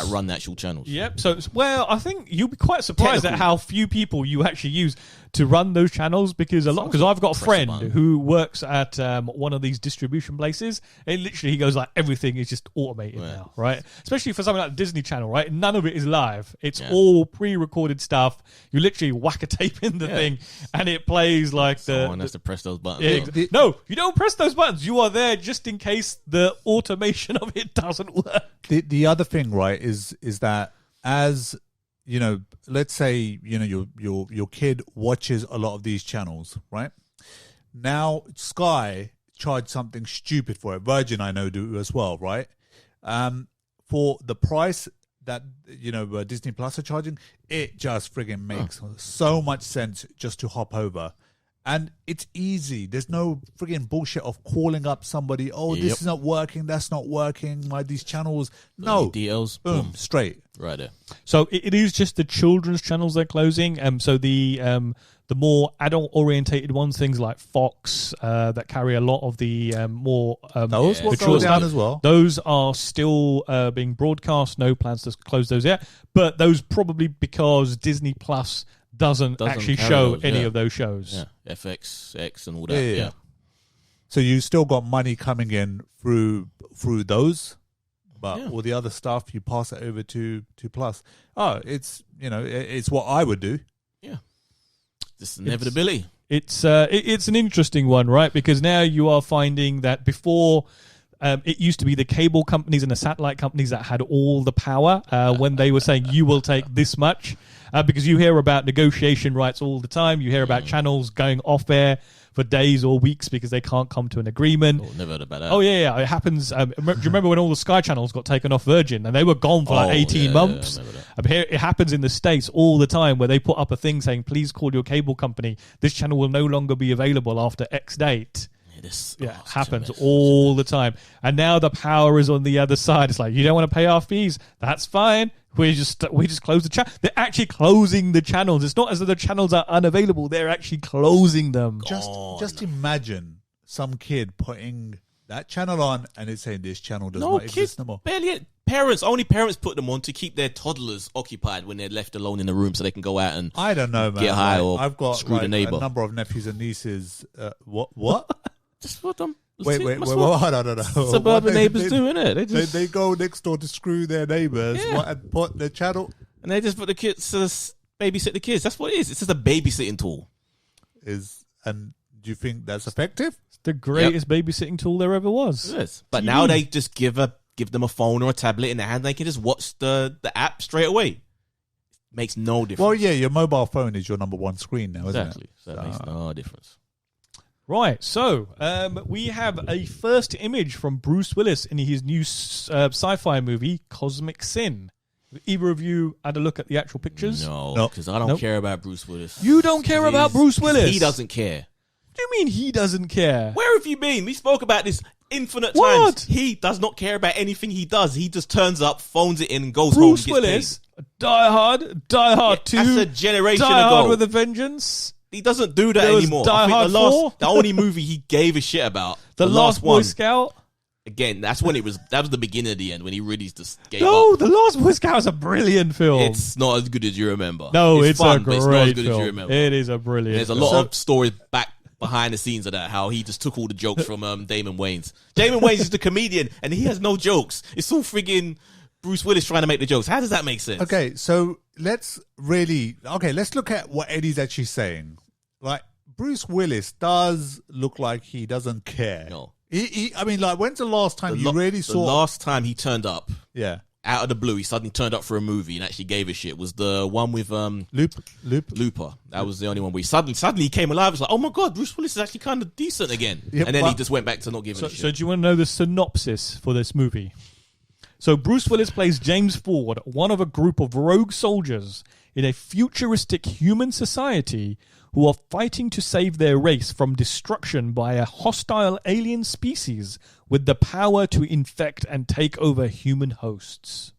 run the actual channels. Yep. So, well, I think you'll be quite surprised at Technical. how few people you actually use to run those channels because I've got a Press a friend button. who works at one of these distribution places. And literally, he goes like everything is just automated now, right? Especially for something like Disney Channel, right? None of it is live. It's all pre-recorded stuff. You literally whack a tape in the thing, and it plays like Someone has to press those buttons. Yeah, though. no, you don't press those buttons. You are there just in case the automation of it doesn't work. The other thing, right, is that as let's say your kid watches a lot of these channels, right? Now Sky charge something stupid for it. Virgin, I know, do as well, right? For the price that Disney Plus are charging, it just friggin' makes so much sense just to hop over. And it's easy. There's no frigging bullshit of calling up somebody. Oh, this is not working. That's not working. These channels. No. DLs. Boom. Straight. Right there. So it is just the children's channels they're closing. So the more adult orientated ones, things like Fox, that carry a lot of the more Those will go down as well. Those are still being broadcast. No plans to close those yet. But those probably because Disney Plus doesn't actually show those, any of those shows. Yeah, FX, X, and all that. Yeah. So you still got money coming in through those, but all the other stuff you pass it over to Plus. Oh, it's it's what I would do. Yeah, this inevitability. It's an interesting one, right? Because now you are finding that before. It used to be the cable companies and the satellite companies that had all the power when they were saying you will take this much, because you hear about negotiation rights all the time. You hear about channels going off air for days or weeks because they can't come to an agreement. Oh, never heard about that. Oh yeah, it happens. Do you remember when all the Sky channels got taken off Virgin and they were gone for like 18 months? Here it happens in the States all the time where they put up a thing saying, please call your cable company. This channel will no longer be available after X date. Happens all the time. And now the power is on the other side. It's like, you don't want to pay our fees? That's fine. We just close the channel. They're actually closing the channels. It's not as though the channels are unavailable. They're actually closing them. Just imagine some kid putting that channel on and it's saying this channel does not exist no more. Barely. Only parents put them on to keep their toddlers occupied when they're left alone in the room so they can go out and I don't know, man. Get high or I've got screw the neighbor. A number of nephews and nieces. What? Just what them. Wait, I don't know. Suburban neighbours do, innit? They go next door to screw their neighbours and put the channel. And they just put the kids to babysit the kids. That's what it is. It's just a babysitting tool. And do you think that's effective? It's the greatest babysitting tool there ever was. Yes. But now they just give them a phone or a tablet in their hand. They can just watch the app straight away. Makes no difference. Well, yeah, your mobile phone is your number one screen now, isn't it? So that makes no difference. Right, so we have a first image from Bruce Willis in his new sci-fi movie, Cosmic Sin. Either of you had a look at the actual pictures? No, because I don't care about Bruce Willis. You don't care about Bruce Willis? He doesn't care. What do you mean he doesn't care? Where have you been? We spoke about this infinite times. He does not care about anything he does. He just turns up, phones it in, and goes home. Bruce Willis, Die Hard 2, that's a generation Die ago. Hard with a Vengeance. He doesn't do that anymore. Die Hard 4? The only movie he gave a shit about, the last Boy Scout. Again, that was the beginning of the end when he really just gave No, up. The Last Boy Scout is a brilliant film. It's not as good as you remember. No, it's fun, a but great it's not as good film. as you remember. It is a brilliant. There's a lot of stories behind the scenes of that, how he just took all the jokes from Damon Wayans. Damon Wayans is the comedian, and he has no jokes. It's all friggin' Bruce Willis trying to make the jokes. How does that make sense? Okay, so let's look at what Eddie's actually saying. Like, Bruce Willis does look like he doesn't care. No. I mean, like, when's the last time you really saw... The last time he turned up, yeah, out of the blue, he suddenly turned up for a movie and actually gave a shit, was the one with Looper. That was the only one where he suddenly he came alive. It's like, oh my God, Bruce Willis is actually kind of decent again. Yeah, and then he just went back to not giving a shit. So do you want to know the synopsis for this movie? So Bruce Willis plays James Ford, one of a group of rogue soldiers in a futuristic human society who are fighting to save their race from destruction by a hostile alien species with the power to infect and take over human hosts.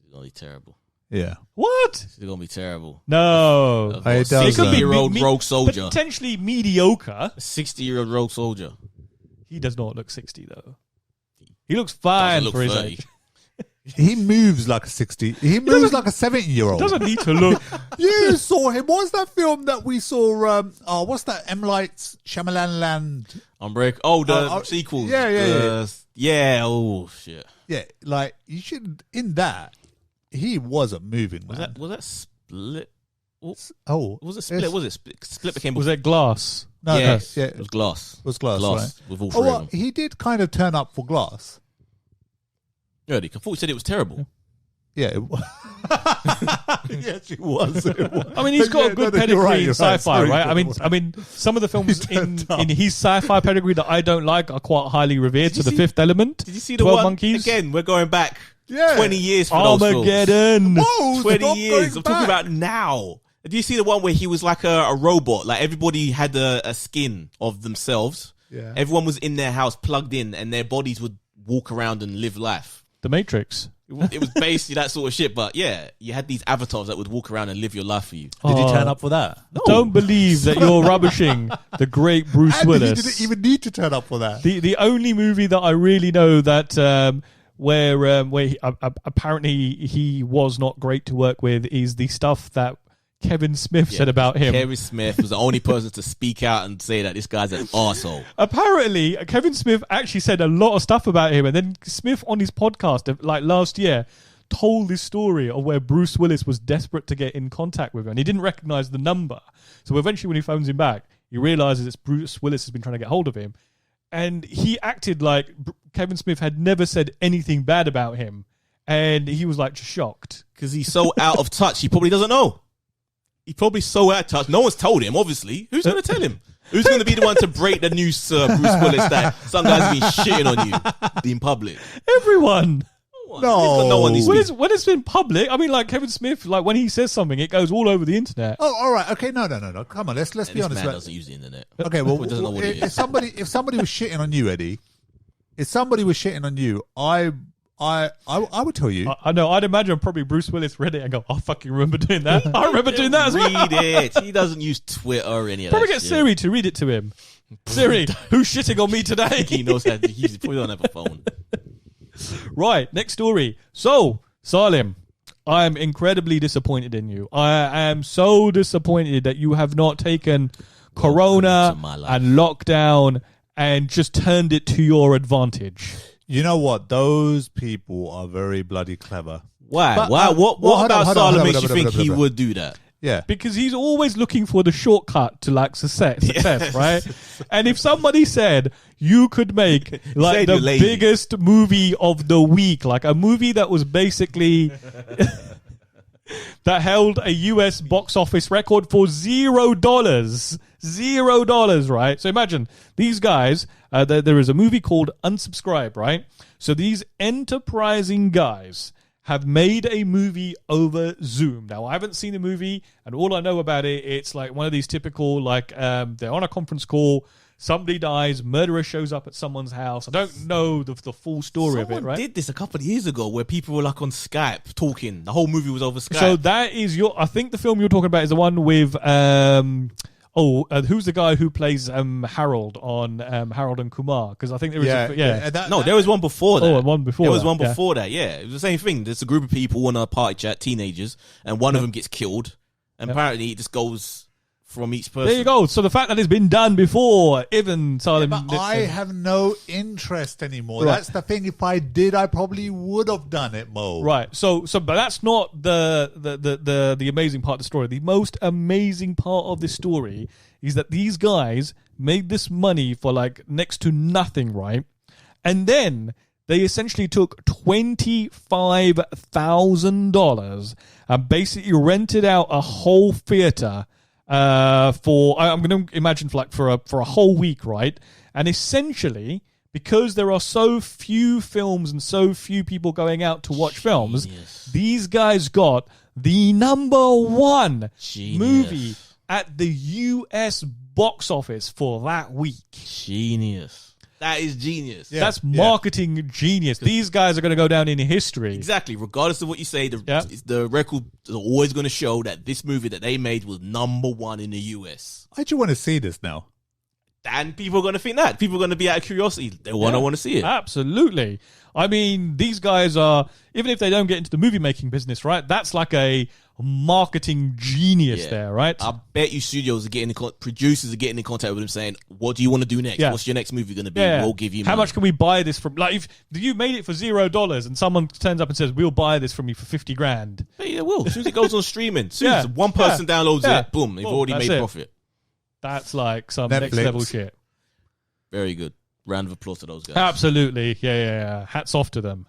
It's going to be terrible. Yeah. What? It's going to be terrible. No. A 60-year-old rogue soldier. Potentially mediocre. A 60-year-old rogue soldier. He does not look 60, though. He looks fine for his age. He moves like a 60. He moves like a 70-year-old. Doesn't need to look. You saw him. What's that film that we saw? What's that? M. Light's Shyamalan Land. Unbreak. Oh, the sequels. Yeah. Oh shit. Yeah, like you should. In that, he wasn't moving. Was that Split? Oh, was it Split? Yes. Was it Split? Split became. Was it Glass? No, yes, no, it was Glass. It was Glass, right? With all three of them. He did kind of turn up for Glass. Yeah, I thought you said it was terrible. Yeah, it was. Yes, it was. I mean, he's got a good pedigree in sci-fi, right? I mean, some of the films in his sci-fi pedigree that I don't like are quite highly revered. So, The Fifth Element. Did you see the 12 one? Monkeys? Again, we're going back 20 years for those films. Armageddon. Whoa, 20 years. I'm back. talking about now. Do you see the one where he was like a robot? Like everybody had a skin of themselves. Yeah. Everyone was in their house plugged in and their bodies would walk around and live life. The Matrix. It was basically that sort of shit. But yeah, you had these avatars that would walk around and live your life for you. Did you turn up for that? No. Don't believe that you're rubbishing the great Bruce Andy, Willis. you didn't even need to turn up for that. The only movie that I really know that where he, apparently he was not great to work with is the stuff that Kevin Smith said about him. Kevin Smith was the only person to speak out and say that this guy's an arsehole. Apparently, Kevin Smith actually said a lot of stuff about him, and then Smith on his podcast, like last year, told this story of where Bruce Willis was desperate to get in contact with him, and he didn't recognize the number. So eventually, when he phones him back, he realizes it's Bruce Willis has been trying to get hold of him, and he acted like Kevin Smith had never said anything bad about him, and he was like just shocked Because he's so out of touch, he probably doesn't know. He's probably so out of touch. No one's told him, obviously. Who's going to tell him? Who's going to be the one to break the news, Bruce Willis, that some guy's been shitting on you in public? everyone. No one needs to be. When it's been public, I mean, like Kevin Smith, like when he says something, it goes all over the internet. Oh, all right. Okay, no. Come on, let's be This honest. man Right? doesn't use the internet. Okay, well, Doesn't know what it if is. somebody was shitting on you, Eddie, if somebody was shitting on you, I would tell you. I know. I'd imagine probably Bruce Willis read it and go, "I fucking remember doing that. I remember doing that as well." Read it. He doesn't use Twitter or any of Probably that get shit. Siri to read it to him. Siri, who's shitting on me today? He knows how to use it. Probably don't have a phone. Right, next story. So, Salim, I am incredibly disappointed in you. I am so disappointed that you have not taken Corona to my life. and lockdown and just turned it to your advantage. You know what? Those people are very bloody clever. Why? But, Why? What hold on, about hold on, Salah hold on, makes hold you on, think hold on, he hold on. would do that? Yeah. Because he's always looking for the shortcut to like success, right? And if somebody said you could make like Said the you're lazy. biggest movie of the week, like a movie that was basically that held a US box office record for $0, right? So imagine these guys. There is a movie called Unsubscribe, right? So these enterprising guys have made a movie over Zoom. Now, I haven't seen the movie, and all I know about it, it's like one of these typical, like, they're on a conference call, somebody dies, murderer shows up at someone's house. I don't know the full story of it, Someone right? did this a couple of years ago where people were like on Skype talking. The whole movie was over Skype. So that is I think the film you're talking about is the one with, who's the guy who plays Harold on Harold and Kumar? Because I think there is no, there was one before that. Oh, one before There was that, one yeah. before that, yeah. It was the same thing. There's a group of people on a party chat, teenagers, and one of them gets killed. And apparently it just goes from each person. There you go. So the fact that it's been done before, even Salim. But I have no interest anymore. Right. That's the thing. If I did, I probably would have done it, Mo. Right. So, but that's not the amazing part of the story. The most amazing part of this story is that these guys made this money for like next to nothing, right? And then they essentially took $25,000 and basically rented out a whole theater for I'm going to imagine for a whole week, right? And essentially, because there are so few films and so few people going out to watch films, these guys got the #1 movie at the US box office for that week. Genius. That is genius. Yeah. That's marketing genius. These guys are going to go down in history. Exactly. Regardless of what you say, the record is always going to show that this movie that they made was #1 in the US. I do want to see this now. And people are going to think that. People are going to be out of curiosity. They want to see it. Absolutely. I mean, these guys are, even if they don't get into the movie making business, right? That's like a marketing genius there, right? I bet you studios are getting producers are getting in contact with them saying, "What do you want to do next? Yeah. What's your next movie going to be? Yeah. We'll give you How money." much can we buy this from? Like, if you made it for $0 and someone turns up and says, "We'll buy this from you for 50 grand." Hey, they will. As soon as it goes on streaming, as soon as Yeah. one person downloads Yeah. it, boom, they've Boom, already that's made it. profit. That's like some Netflix. next level shit. Very good. Round of applause to those guys. Absolutely. Yeah. Hats off to them.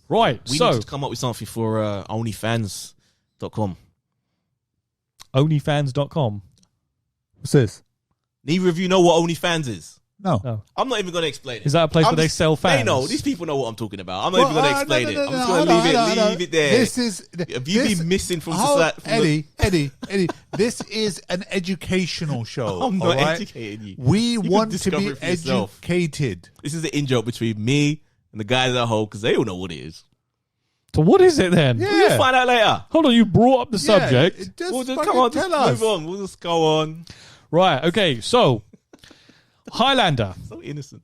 Right. We need to come up with something for OnlyFans.com. Onlyfans.com. What's this? Neither of you know what OnlyFans is. No. I'm not even going to explain it. Is that a place I'm where they just- sell fans? They know. These people know what I'm talking about. I'm not even going to explain it. I'm just going to leave it there. This is Have you been missing from society? Eddie, this is an educational show. I'm not all right? educating you. We can want to discover be it for yourself. educated. This is the in-joke between me and the guys at home because they all know what it is. So what is it then? Yeah. We'll find out later. Hold on, you brought up the subject. Just Come on, just tell us. move on. We'll just go on. Right, okay, so Highlander. So innocent.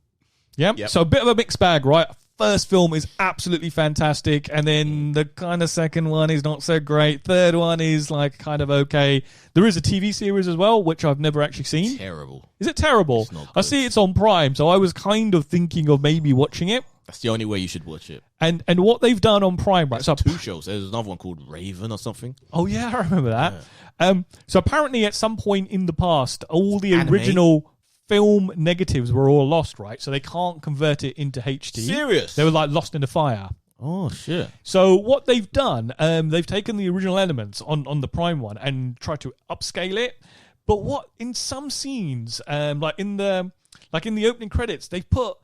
Yeah. Yep. So a bit of a mixed bag, right? First film is absolutely fantastic, and then the kind of second one is not so great. Third one is like kind of okay. There is a TV series as well, which I've never actually seen. Terrible. Is it terrible? It's not I good. see it's on Prime, so I was kind of thinking of maybe watching it. That's the only way you should watch it. And what they've done on Prime, right? So Two shows. There's another one called Raven or something. oh yeah, I remember that. So apparently, at some point in the past, all the Anime? original film negatives were all lost, right? So they can't convert it into HD. Serious? They were like lost in the fire. Oh, shit. So what they've done, they've taken the original elements on the Prime one and tried to upscale it. But what in some scenes, like in the opening credits, they've put.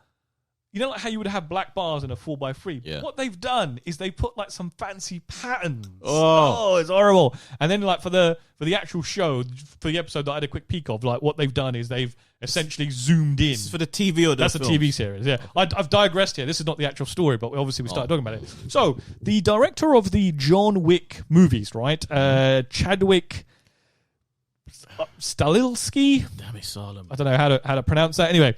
You know, like how you would have black bars in a 4x3. Yeah. What they've done is they put like some fancy patterns. Oh. It's horrible. And then like for the actual show, for the episode that I had a quick peek of, like what they've done is they've essentially zoomed in. This is for the TV or the That's film? a TV series. Yeah, I've digressed here. This is not the actual story, but obviously we started talking about it. So the director of the John Wick movies, right? Chadwick Stalilski. Damn it, Salem. I don't know how to pronounce that. Anyway,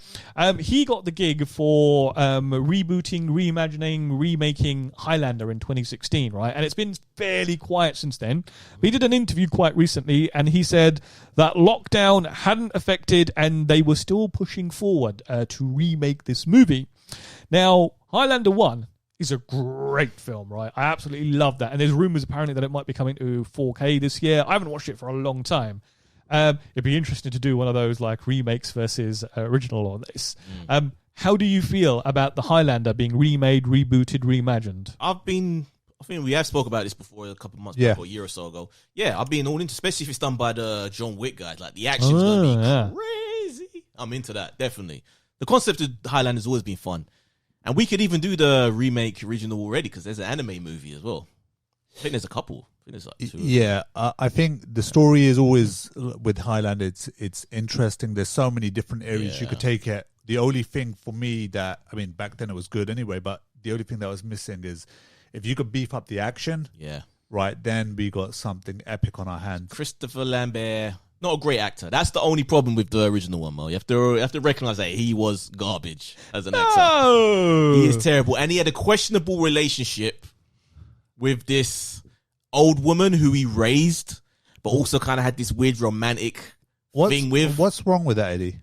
he got the gig for rebooting, reimagining, remaking Highlander in 2016, right? And it's been fairly quiet since then. We did an interview quite recently, and he said that lockdown hadn't affected, and they were still pushing forward to remake this movie. Now, Highlander 1 is a great film, right? I absolutely love that. And there's rumors apparently that it might be coming to 4K this year. I haven't watched it for a long time. It'd be interesting to do one of those like remakes versus original on this. How do you feel about the Highlander being remade, rebooted, reimagined? I think we have spoke about this before a couple of months back or a year or so ago. Yeah, I've been all into, especially if it's done by the John Wick guys. Like the action's gonna be crazy. I'm into that, definitely. The concept of Highlander has always been fun. And we could even do the remake original already because there's an anime movie as well. I think there's a couple. I think there's like two. Yeah, I think the story is always with Highlander. It's interesting. There's so many different areas you could take it. The only thing for me that back then it was good anyway, but the only thing that was missing is if you could beef up the action. Yeah. Right, then we got something epic on our hands. Christopher Lambert, not a great actor. That's the only problem with the original one, Mo. You have to recognize that he was garbage as an actor. He is terrible, and he had a questionable relationship with this old woman who he raised, but also kind of had this weird romantic thing with. What's wrong with that, Eddie?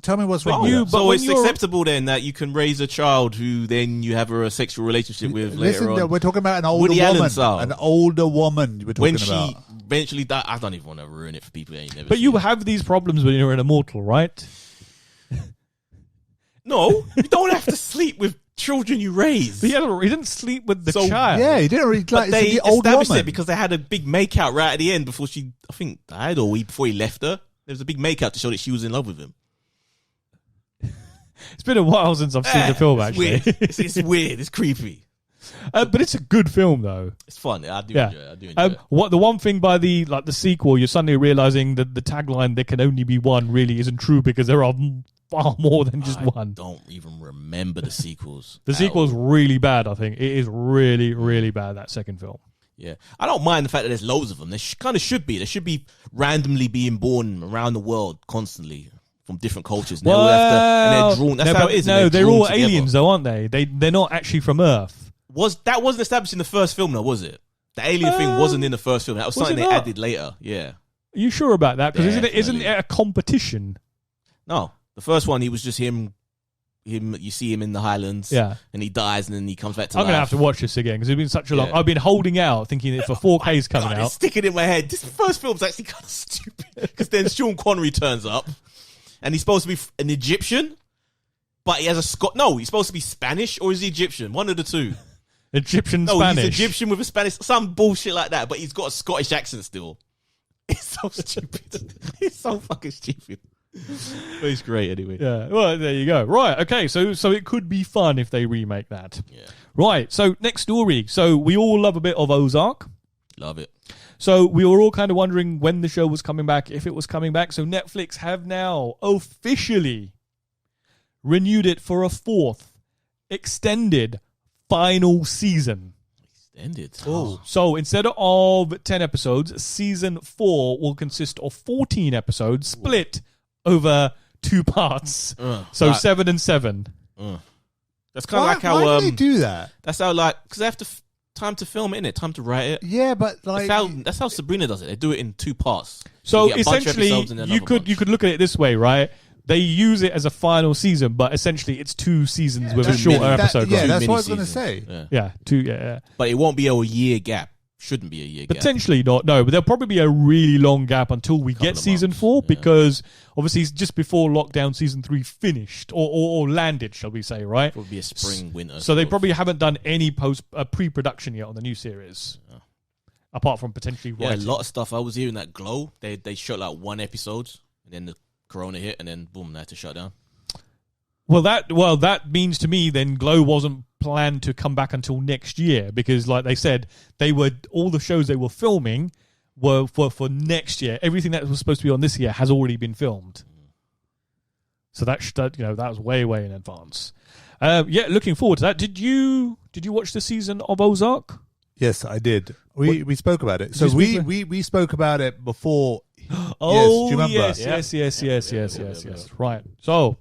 Tell me what's wrong with that. So it's acceptable then that you can raise a child who then you have a sexual relationship with later on. We're talking about an older woman. An older woman we're talking about. When she eventually died, I don't even want to ruin it for people that ain't never But seen you it. have these problems when you're an immortal, right? No, you don't have to sleep with children you raise. But he didn't sleep with the So- child. Yeah, he didn't really But like they the old established woman. it because they had a big makeout right at the end before she, I think, died or before he left her. There was a big makeout to show that she was in love with him. It's been a while since I've seen the film, It's actually. weird. It's weird. It's creepy. But it's a good film, though. It's fun. I do Yeah. enjoy it. I do enjoy it. What the one thing by the sequel, you're suddenly realizing that the tagline "there can only be one" really isn't true because there are far more than just I one. don't even remember the sequels. The at sequel's all. really bad. I think it is really, really bad. That second film. Yeah, I don't mind the fact that there's loads of them. There kind of should be. There should be randomly being born around the world constantly from different cultures. And they all have to, and they're drawn. That's how it is. No, and they're drawn all together. aliens, though, aren't they? They're not actually from Earth. That wasn't established in the first film, though, was it? The alien thing wasn't in the first film. That was something it they not? added later. Yeah. Are you sure about that? Because isn't Definitely. it a competition? No, the first one he was just him. You see him in the Highlands. Yeah. And he dies, and then he comes back to I'm life. gonna have to watch this again because it's been such a long. Yeah. I've been holding out, thinking if a 4K's coming God, out. it's sticking in my head. This first film's actually kind of stupid because then Sean Connery turns up, and he's supposed to be an Egyptian, but he has a No, he's supposed to be Spanish or is he Egyptian? One of the two. Egyptian No, Spanish. he's Egyptian with a Spanish, some bullshit like that, but he's got a Scottish accent still. It's so stupid. It's so fucking stupid. But it's great anyway. Yeah. Well, there you go. Right. Okay. So it could be fun if they remake that. Yeah. Right. So next story. So we all love a bit of Ozark. Love it. So we were all kind of wondering when the show was coming back, if it was coming back. So Netflix have now officially renewed it for a 4th extended final season. Extended. Oh. So instead of 10 episodes, season 4 will consist of 14 episodes split over 2 parts. So 7 and 7. That's kind of like how why do they do that? That's how because they have to time to film it, innit? Time to write it. Yeah, but like That's how Sabrina does it. They do it in 2 parts. So you get a bunch of essentially, episodes and then you another could bunch. look at it this way, right? They use it as a final season, but essentially it's 2 seasons with a shorter episode. Yeah, right? that's what I was mini going to say. seasons. Yeah, 2. Yeah. But it won't be a year gap. Shouldn't be a year gap. Potentially not, no, but there'll probably be a really long gap until we get of season months, 4 yeah. because obviously it's just before lockdown season 3 finished or landed, shall we say, right? It'll be a spring, winter. So they sort of. probably haven't done any pre-production yet on the new series, apart from potentially Yeah, a writing. lot of stuff. I was hearing that Glow. They shot like 1 episode, and then the corona hit, and then boom, they had to shut down. Well, that means to me then Glow wasn't planned to come back until next year because, like they said, all the shows they were filming were for next year. Everything that was supposed to be on this year has already been filmed. So that was way in advance. Looking forward to that. Did you watch the season of Ozark? Yes, I did. We spoke about it. So we spoke about it before. Oh, do you remember? Yes. Right. So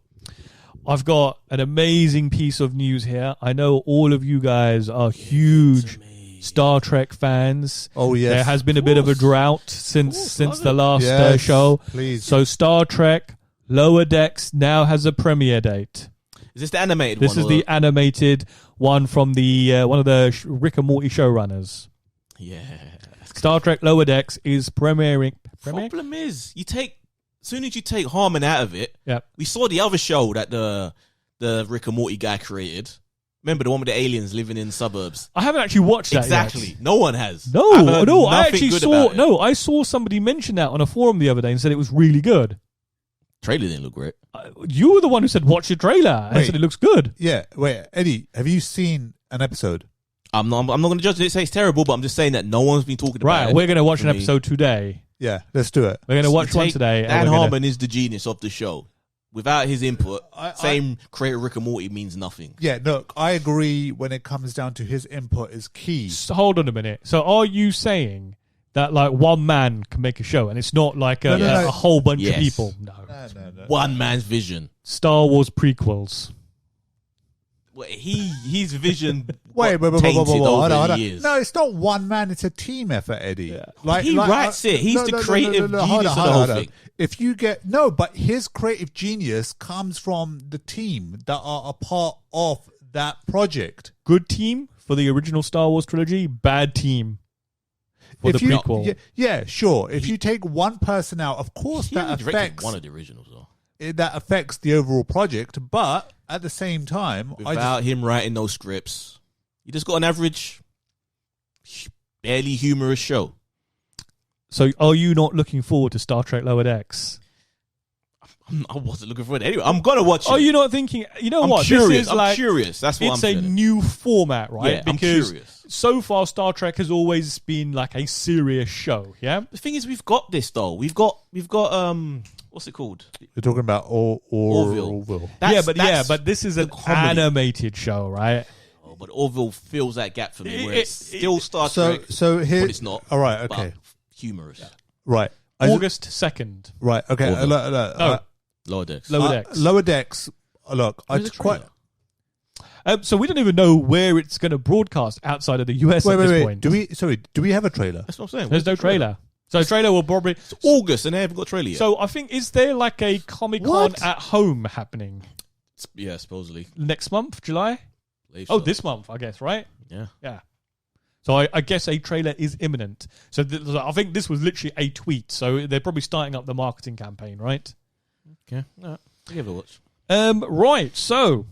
I've got an amazing piece of news here. I know all of you guys are huge Star Trek fans. Oh, yes. There has been a bit of a drought since the last Yes, show. please. So Star Trek Lower Decks now has a premiere date. Is this the animated This one? is the animated one from the one of the Rick and Morty showrunners. Yeah. Star Trek Lower Decks is premiering. Problem is, as soon as you take Harmon out of it, Yeah. we saw the other show that the Rick and Morty guy created. Remember the one with the aliens living in suburbs? I haven't actually watched that Exactly. yet. No one has. I've No, heard I nothing actually good saw. about it. No, I saw somebody mention that on a forum the other day and said it was really good. Trailer didn't look great. You were the one who said watch your trailer and Wait. said it looks good. Yeah, wait, Eddie, have you seen an episode? I'm not going to judge it. Say it's terrible, but I'm just saying that no one's been talking about Right, it. we're going to watch for an me. episode today. Yeah, let's do it. We're going to watch You one take today. Dan and we're gonna- Harmon is the genius of the show. Without his input, same creator Rick and Morty means nothing. Yeah, look, I agree when it comes down to his input is key. So hold on a minute. So are you saying that like one man can make a show and it's not like a, No. a whole bunch Yes. of people? No. No. One man's vision. Star Wars prequels. Well, his vision Wait, tainted hold over on. the years. No, it's not one man, it's a team effort, Eddie. He writes it. He's the creative genius of the whole thing. If you get but his creative genius comes from the team that are a part of that project. Good team for the original Star Wars trilogy. Bad team for the prequel. Yeah, sure. If you take one person out, of course He that only directed affects one of the originals, though. that affects the overall project. But at the same time, Without him writing those scripts, you just got an average, barely humorous show. So are you not looking forward to Star Trek Lower Decks? I wasn't looking for it anyway. I'm gonna watch it. Are you not thinking? You know I'm what? curious. This is I'm like curious. That's what it's I'm a feeling. new format, right? Yeah, I'm because curious. so far Star Trek has always been like a serious show. Yeah. The thing is, we've got this though. We've got what's it called? You're talking about Orville. That's But this is an comedy. animated show, right? Oh, but Orville fills that gap for me, where It- it's still Star So Trek, here, but it's not. All right, but okay, humorous. right, August 2nd. right, okay. Orville. No. Lower Decks. Lower Decks. Lower Decks. Look, I Where's the quite. trailer? So we don't even know where it's going to broadcast outside of the US at this point. Do we have a trailer? That's what I'm saying. There's no trailer. So the trailer will probably. It's August and they haven't got a trailer yet. So I think is there like a Comic Con What? at home happening Yeah, supposedly. next month, July? Believe Oh, so. this month, I guess, right? Yeah. Yeah. So I guess a trailer is imminent. So I think this was literally a tweet. So they're probably starting up the marketing campaign, right? Okay. All right. I'll give it a watch. Right. So,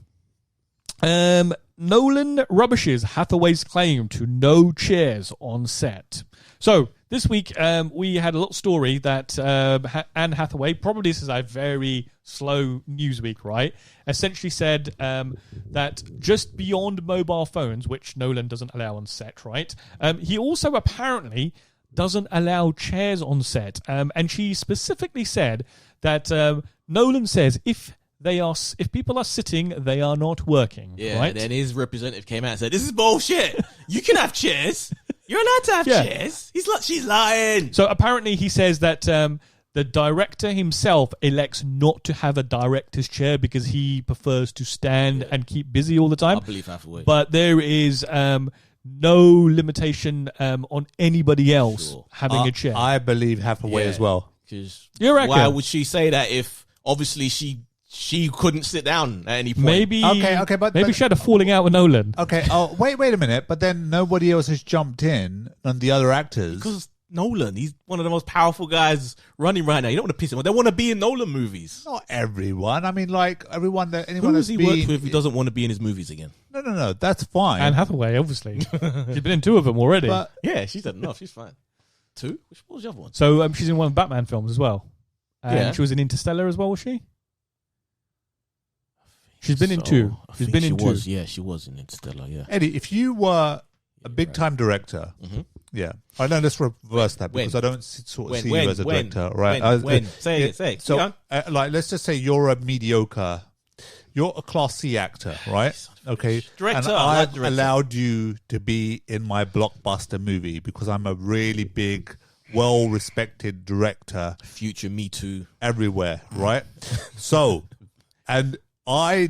Nolan rubbishes Hathaway's claim to no chairs on set. So this week we had a little story that Anne Hathaway, probably this is a very slow news week, right? Essentially said that just beyond mobile phones, which Nolan doesn't allow on set, right? He also apparently doesn't allow chairs on set. And she specifically said that Nolan says if people are sitting, they are not working. Yeah, right? and then his representative came out and said, "This is bullshit. You can have chairs. You're allowed to have chairs." She's lying. So apparently he says that the director himself elects not to have a director's chair because he prefers to stand and keep busy all the time. I believe Hathaway. But there is no limitation on anybody else having a chair. I believe Hathaway as well. Because You reckon? why would she say that if obviously she couldn't sit down at any point? Maybe but she had a falling out with Nolan. Okay. Oh, wait a minute. But then nobody else has jumped in on the other actors. Because Nolan, he's one of the most powerful guys running right now. You don't want to piss him off. They want to be in Nolan movies. Not everyone. I mean, like anyone Who has he worked with who doesn't want to be in his movies again? No. That's fine. Anne Hathaway, obviously. She's been in 2 of them already. But Yeah, she's done enough. She's fine. 2? What was the other one? So she's in one of the Batman films as well. And Yeah. she was in Interstellar as well, was she? She's been in 2. She's been in 2. She was in Interstellar, yeah. Eddie, if you were a big time director, yeah. I know. Let's reverse that because I don't sort of see you as a director, right? When? Say it. So, like, let's just say you're a mediocre. You're a Class C actor, right? Okay. Director, and I like I've director. allowed you to be in my blockbuster movie because I'm a really big, well-respected director Future Me Too. everywhere, right? So, and I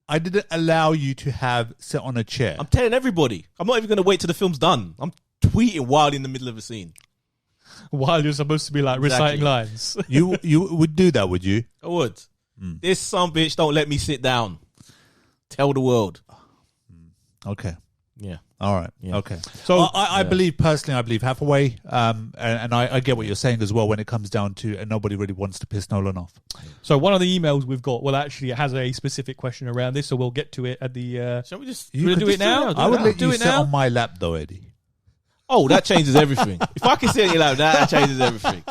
didn't allow you to sit on a chair. I'm telling everybody. I'm not even going to wait till the film's done. I'm tweeting while in the middle of a scene. While you're supposed to be like reciting Exactly. lines. You would do that, would you? I would. This son bitch don't let me sit down. Tell the world. Okay. Yeah. All right. Yeah. Okay. So I believe personally, I believe Hathaway, and I get what you're saying as well when it comes down to, and nobody really wants to piss Nolan off. So one of the emails we've got, well, actually, it has a specific question around this, so we'll get to it at the. Shall we just You wanna do it now? I would let Do you it sit now? on my lap, though, Eddie. Oh, that changes everything. If I can sit on your lap, that changes everything.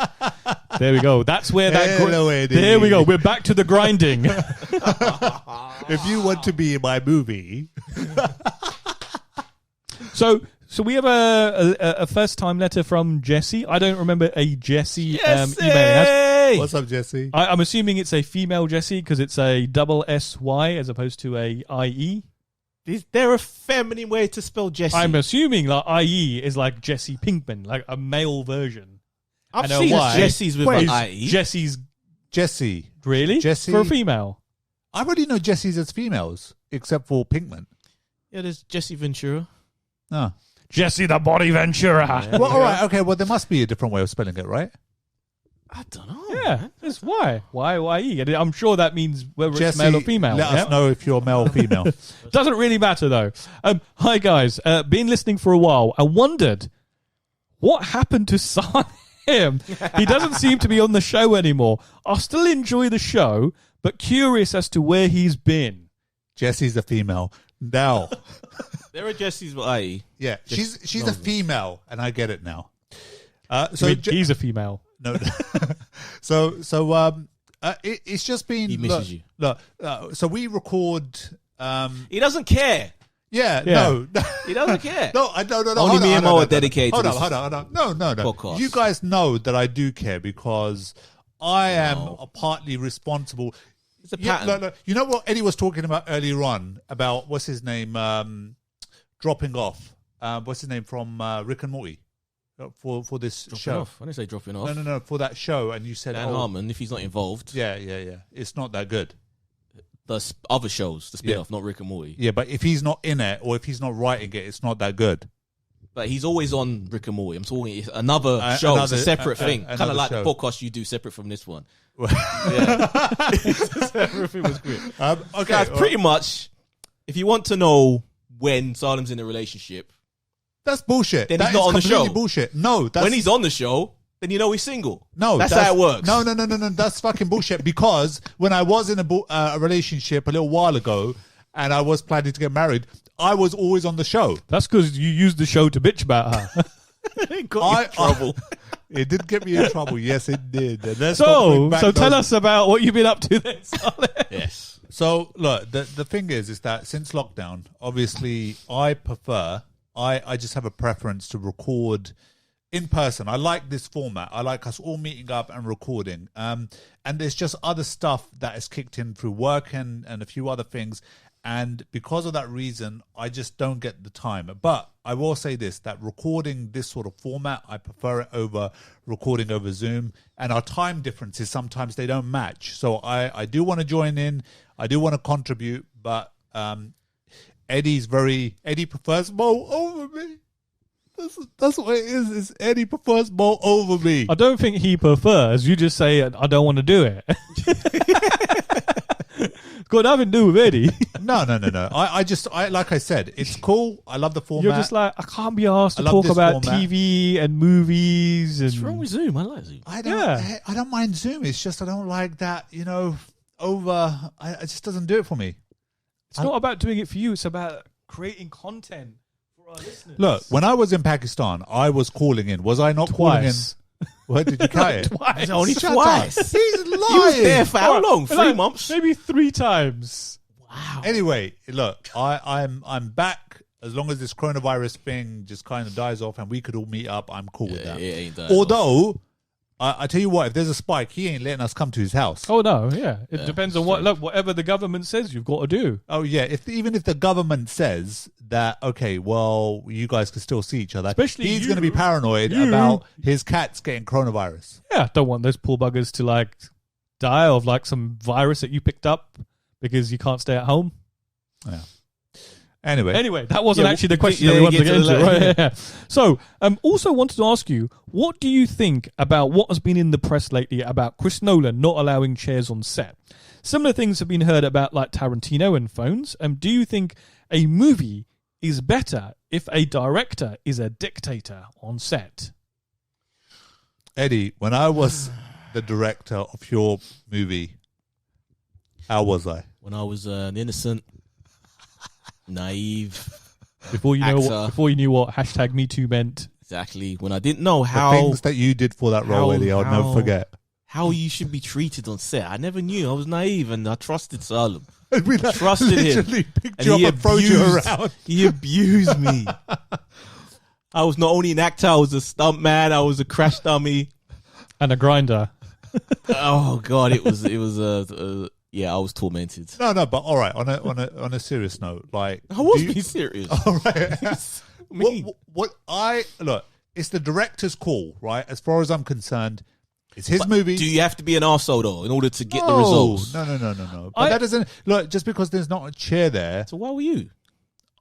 There we go. That's where that. Hello, Eddie. There we go. We're back to the grinding. If you want to be in my movie, So we have a first time letter from Jesse. I don't remember a Jesse emailing us. what's up, Jesse? I'm assuming it's a female Jesse because it's a double SY as opposed to a IE. Is there a feminine way to spell Jesse? I'm assuming like IE is like Jesse Pinkman, like a male version. I've I know seen why. Jesse's with Wait, an IE. Jesse's Jesse. really Jesse? for a female. I already know Jessies as females, except for Pinkman. Yeah, there's Jesse Ventura. No. Jesse the Body Ventura. Yeah. Well, all right. Okay. Well, there must be a different way of spelling it, right? I don't know. Yeah, that's why. Why IE? And I'm sure that means whether Jesse, it's male or female. let yeah? us know if you're male or female. Doesn't really matter though. Hi guys, been listening for a while. I wondered what happened to Sam. He doesn't seem to be on the show anymore. I still enjoy the show, but curious as to where he's been. Jesse's a female. Now, There are Jesse's with IE. yeah, Just she's a normal. female, and I get it now. I mean, he's a female. No, so it's just been. He misses you. Look, so we record. He doesn't care. Yeah, Yeah. no, He doesn't care. no. Only hold me on, and hold Mo on, are dedicated Hold to on, this hold on. No. podcast. You guys know that I do care because I am partly responsible. It's a Yeah, pattern. no. You know what Eddie was talking about earlier on about what's his name dropping off. What's his name from Rick and Morty for this Dropping show? off. I didn't say dropping off. No, for that show, and you said, Dan Harmon, if he's not involved. yeah, it's not that good. The other shows, the spin-off, not Rick and Morty. Yeah, but if he's not in it or if he's not writing it, it's not that good. But he's always on Rick and Morty. I'm talking it's another show. It's a separate thing. Kind of like show. the podcast you do separate from this one. Yeah. Everything was great. Okay, Guys, pretty much, if you want to know when Salem's in a relationship, that's bullshit. Then That he's not is on the completely show. Bullshit. No, that's when he's on the show, then you know he's single. no. That's how it works. No. That's fucking bullshit. Because when I was in a relationship a little while ago, and I was planning to get married, I was always on the show. That's because you used the show to bitch about her. It got you in trouble. It did get me in trouble. Yes, it did. And let's not So bring back tell those- us about what you've been up to then, Saleh. Yes. So look, the thing is that since lockdown, obviously, I just have a preference to record in person. I like this format. I like us all meeting up and recording. And there's just other stuff that has kicked in through work and a few other things. And because of that reason, I just don't get the time. But I will say this, that recording this sort of format, I prefer it over recording over Zoom. And our time differences, sometimes they don't match. So I do want to join in. I do want to contribute. But Eddie prefers Mo over me. That's what it is Eddie prefers Mo over me. I don't think he prefers. You just say, I don't want to do it. Got nothing to do with Eddie. No. I like I said, it's cool. I love the format. You're just like, I can't be asked to I love talk this about format. TV and movies. And What's wrong with Zoom? I like Zoom. I don't mind Zoom. It's just I don't like that, it just doesn't do it for me. It's not about doing it for you. It's about creating content for our listeners. Look, when I was in Pakistan, I was calling in. Was I not calling in? Twice. What did you count it? Twice. Only Shut twice. up. He's lying. He was there for how long? 3 Like, months? Maybe 3 times. Wow. Anyway, look, I'm back. As long as this coronavirus thing just kind of dies off and we could all meet up, I'm cool with that. It ain't done. Although, I tell you what, if there's a spike, he ain't letting us come to his house. Oh, no, yeah. It depends on true. whatever the government says you've got to do. Oh yeah, even if the government says that, okay, well, you guys can still see each other, Especially he's you. going to be paranoid You. about his cats getting coronavirus. Yeah, don't want those poor buggers to, like, die of, like, some virus that you picked up because you can't stay at home. Yeah. Anyway, That wasn't Yeah, actually the question yeah, that we wanted to get get to into. the- Right? Yeah. So, also wanted to ask you, what do you think about what has been in the press lately about Chris Nolan not allowing chairs on set? Similar things have been heard about, like Tarantino and phones. Do you think a movie is better if a director is a dictator on set? Eddie, when I was the director of your movie, how was I? When I was an innocent, naive, Before you Actor. knew what hashtag Me Too meant. exactly, when I didn't know The how things that you did for that role, Eddie, I'll never forget. how you should be treated on set. I never knew. I was naive and I trusted Salem. We like, Trusted him. literally picked And you he up and thrown you abused- around. He abused me. I was not only an actor, I was a stunt man, I was a crash dummy. And a grinder. Oh God, it was yeah, I was tormented. No, but all right. On a serious note, like I was do you- being serious. all right. Me. What I look, it's the director's call, right? As far as I'm concerned, it's his movie. Do you have to be an arsehole though in order to get the No, results? No. But that doesn't look. Just because there's not a chair there, So why were you?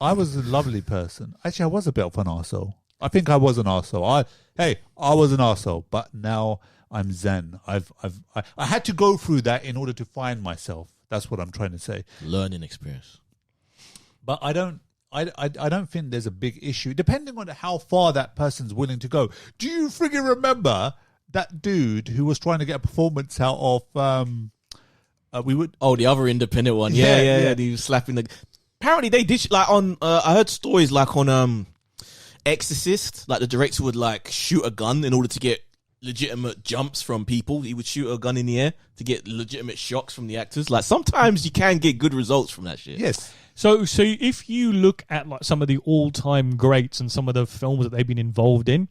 I was a lovely person. Actually, I was a bit of an arsehole. I think I was an arsehole. I was an arsehole, but now I'm zen. I had to go through that in order to find myself. That's what I'm trying to say. Learning experience. But I don't think there's a big issue, depending on how far that person's willing to go. Do you friggin' remember that dude who was trying to get a performance out of Oh, the other independent one. Yeah. He was slapping the. Apparently, they did like on. I heard stories like on Exorcist. Like the director would like shoot a gun in order to get legitimate jumps from people. He would shoot a gun in the air to get legitimate shocks from the actors. Like sometimes you can get good results from that shit. Yes. So if you look at like some of the all-time greats and some of the films that they've been involved in,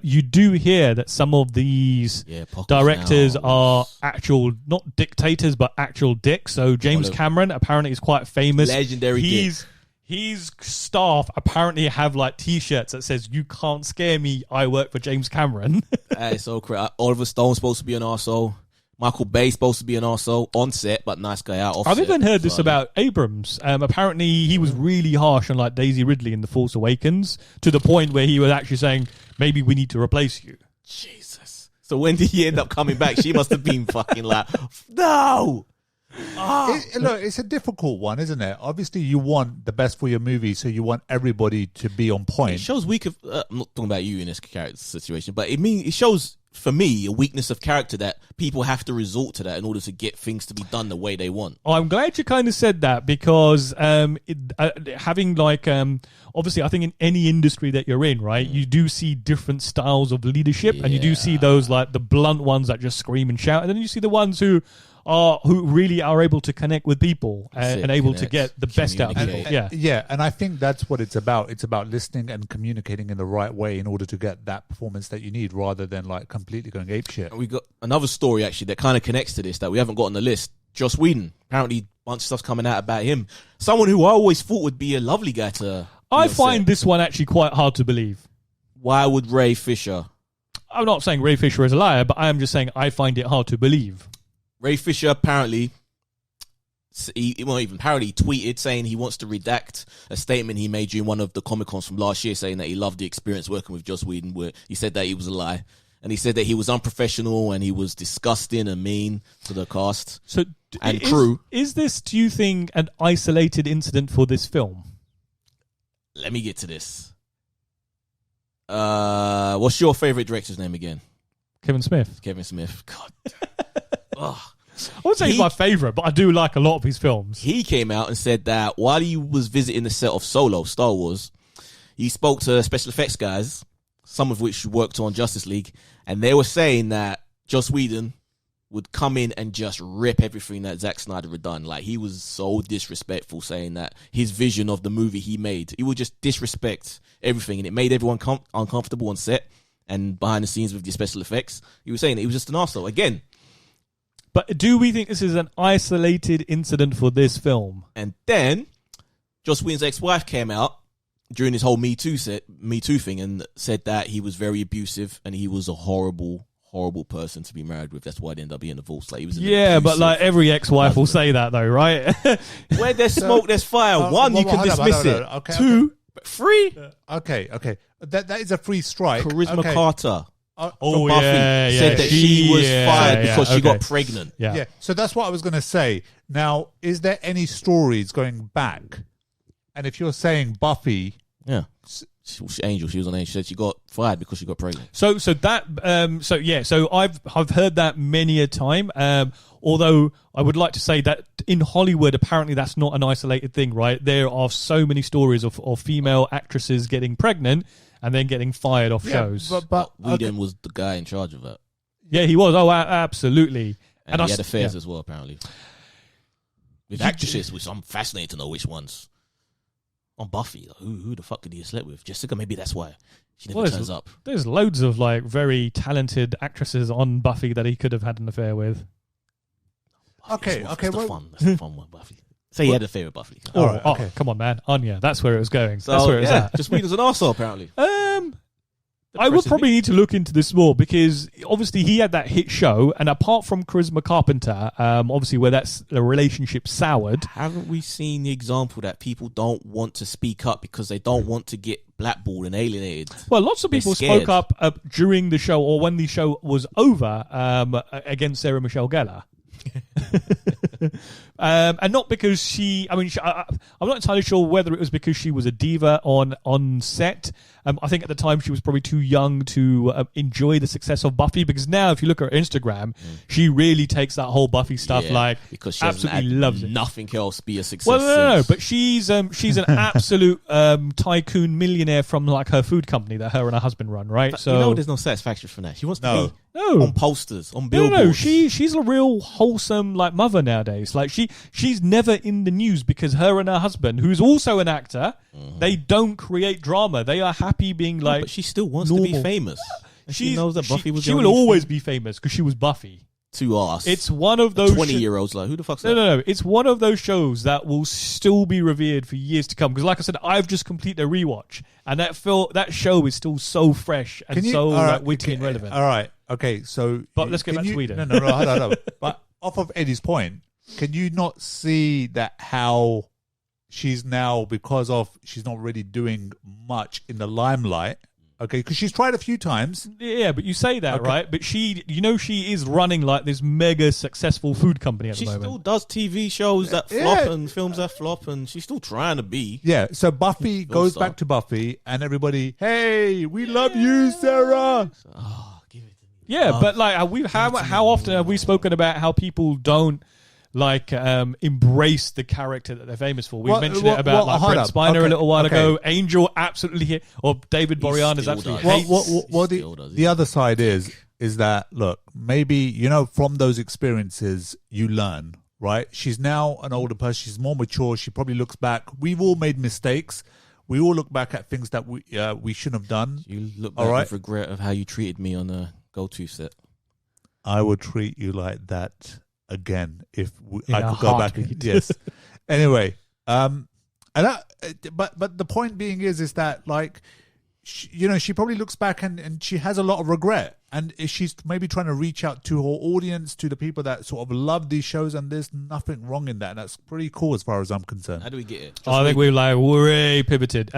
you do hear that some of these directors are actual, not dictators, but actual dicks. So James Cameron apparently is quite famous. Legendary dick. His staff apparently have like T-shirts that says "You can't scare me. I work for James Cameron." That is so crazy. Oliver Stone's supposed to be an arsehole. Michael Bay's supposed to be an arsehole on set, but nice guy out. I've even heard this about Abrams. Apparently, he was really harsh on like Daisy Ridley in The Force Awakens to the point where he was actually saying, "Maybe we need to replace you." Jesus. So when did he end up coming back? She must have been fucking like, no. Look, it's a difficult one, isn't it? Obviously, you want the best for your movie, so you want everybody to be on point. It shows I'm not talking about you in this character situation, but it shows for me a weakness of character that people have to resort to that in order to get things to be done the way they want. I'm glad you kind of said that because having like obviously I think in any industry that you're in, right, you do see different styles of leadership, and you do see those like the blunt ones that just scream and shout, and then you see the ones who really are able to connect with people and able to get the best out of people. Yeah, and I think that's what it's about. It's about listening and communicating in the right way in order to get that performance that you need, rather than like completely going apeshit. We got another story actually that kind of connects to this that we haven't got on the list. Joss Whedon, apparently a bunch of stuff's coming out about him. Someone who I always thought would be a lovely guy to. I find this one actually quite hard to believe. Why would Ray Fisher? I'm not saying Ray Fisher is a liar, but I am just saying I find it hard to believe. Ray Fisher apparently, he tweeted saying he wants to redact a statement he made during one of the Comic-Cons from last year, saying that he loved the experience working with Joss Whedon, where he said that he was a lie. And he said that he was unprofessional and he was disgusting and mean to the cast and crew. Is this, do you think, an isolated incident for this film? Let me get to this. What's your favorite director's name again? Kevin Smith. Kevin Smith. God. I would say he's my favourite, but I do like a lot of his films. He came out and said that while he was visiting the set of Solo, Star Wars, he spoke to special effects guys, some of which worked on Justice League, and they were saying that Joss Whedon would come in and just rip everything that Zack Snyder had done. Like, he was so disrespectful, saying that his vision of the movie he made, he would just disrespect everything, and it made everyone uncomfortable on set and behind the scenes with the special effects. He was saying that he was just an arsehole. Again, but do we think this is an isolated incident for this film? And then Joss Whedon's ex-wife came out during his whole Me Too thing and said that he was very abusive and he was a horrible person to be married with. That's why they ended up being divorced. Like, he was but like every ex-wife will say that though, right? Where there's smoke, there's fire. One, you can dismiss it. Okay, two, three. Okay. That is a free strike. Charisma Carter. Oh, Buffy said that she was fired because she got pregnant. Yeah. So that's what I was going to say. Now, is there any stories going back? And if you're saying Buffy, she was Angel. She was on Angel. She said she got fired because she got pregnant. So I've heard that many a time. Although I would like to say that in Hollywood, apparently that's not an isolated thing, right? There are so many stories of female actresses getting pregnant and then getting fired off shows. But Whedon was the guy in charge of that. Yeah, he was. Oh, absolutely. And he had affairs as well, apparently. With actresses, which I'm fascinated to know which ones. On Buffy, who the fuck did he sleep with? Jessica, maybe that's why she never turns up. There's loads of like very talented actresses on Buffy that he could have had an affair with. Buffy, that's the fun one, Buffy. So he had a favorite Buffy. Oh, come on, man. Anya, that's where it was going. So, that's where it was at. Just Whedon's an arsehole, apparently. I would probably need to look into this more because obviously he had that hit show, and apart from Charisma Carpenter, obviously where that's the relationship soured. Haven't we seen the example that people don't want to speak up because they don't want to get blackballed and alienated? Well, lots of people spoke up during the show or when the show was over against Sarah Michelle Gellar. And not because I'm not entirely sure whether it was because she was a diva on set. I think at the time she was probably too young to enjoy the success of Buffy, because now if you look at her Instagram, she really takes that whole Buffy stuff because she absolutely loves it. Nothing else be a success. Well, no, but she's an absolute tycoon millionaire from like her food company that her and her husband run, right? But so there's no satisfaction from that. She wants to be on posters, on billboards. No, she's a real wholesome like mother nowadays. Like she's never in the news because her and her husband, who's also an actor, they don't create drama. They are happy being like. But she still wants normal. to be famous. She knows that Buffy was. She will always be famous because she was Buffy. To us, it's one of those 20-year-olds. Like, who the fuck's that? No. It's one of those shows that will still be revered for years to come. Because, like I said, I've just completed a rewatch, and that show is still so fresh and witty and relevant. All right, okay. So, but let's get back to Sweden. No. Hold on. But off of Eddie's point, can you not see that how she's now, because of she's not really doing much in the limelight, Okay, because she's tried a few times. Yeah, but you say that, right? But she is running like this mega successful food company at She the moment. still does TV shows that flop and films that flop, and she's still trying to be. Yeah, so Buffy goes back to Buffy, and everybody, hey, we love you, Sarah. Oh, give it to me. Yeah, but like how often have we spoken about how people don't like embrace the character that they're famous for? We mentioned it about like Brent Spiner a little while ago. Angel absolutely or David Boreanaz absolutely hates. The other side is that, look, maybe, from those experiences you learn, right? She's now an older person. She's more mature. She probably looks back. We've all made mistakes. We all look back at things that we shouldn't have done. You look back with regret of how you treated me on a go-to set. I would treat you like that again if I could go back. Yes. Anyway, but the point being is that, like, she probably looks back and she has a lot of regret, and she's maybe trying to reach out to her audience, to the people that sort of love these shows, and there's nothing wrong in that. And that's pretty cool as far as I'm concerned. How do we get it? I think we're like way pivoted.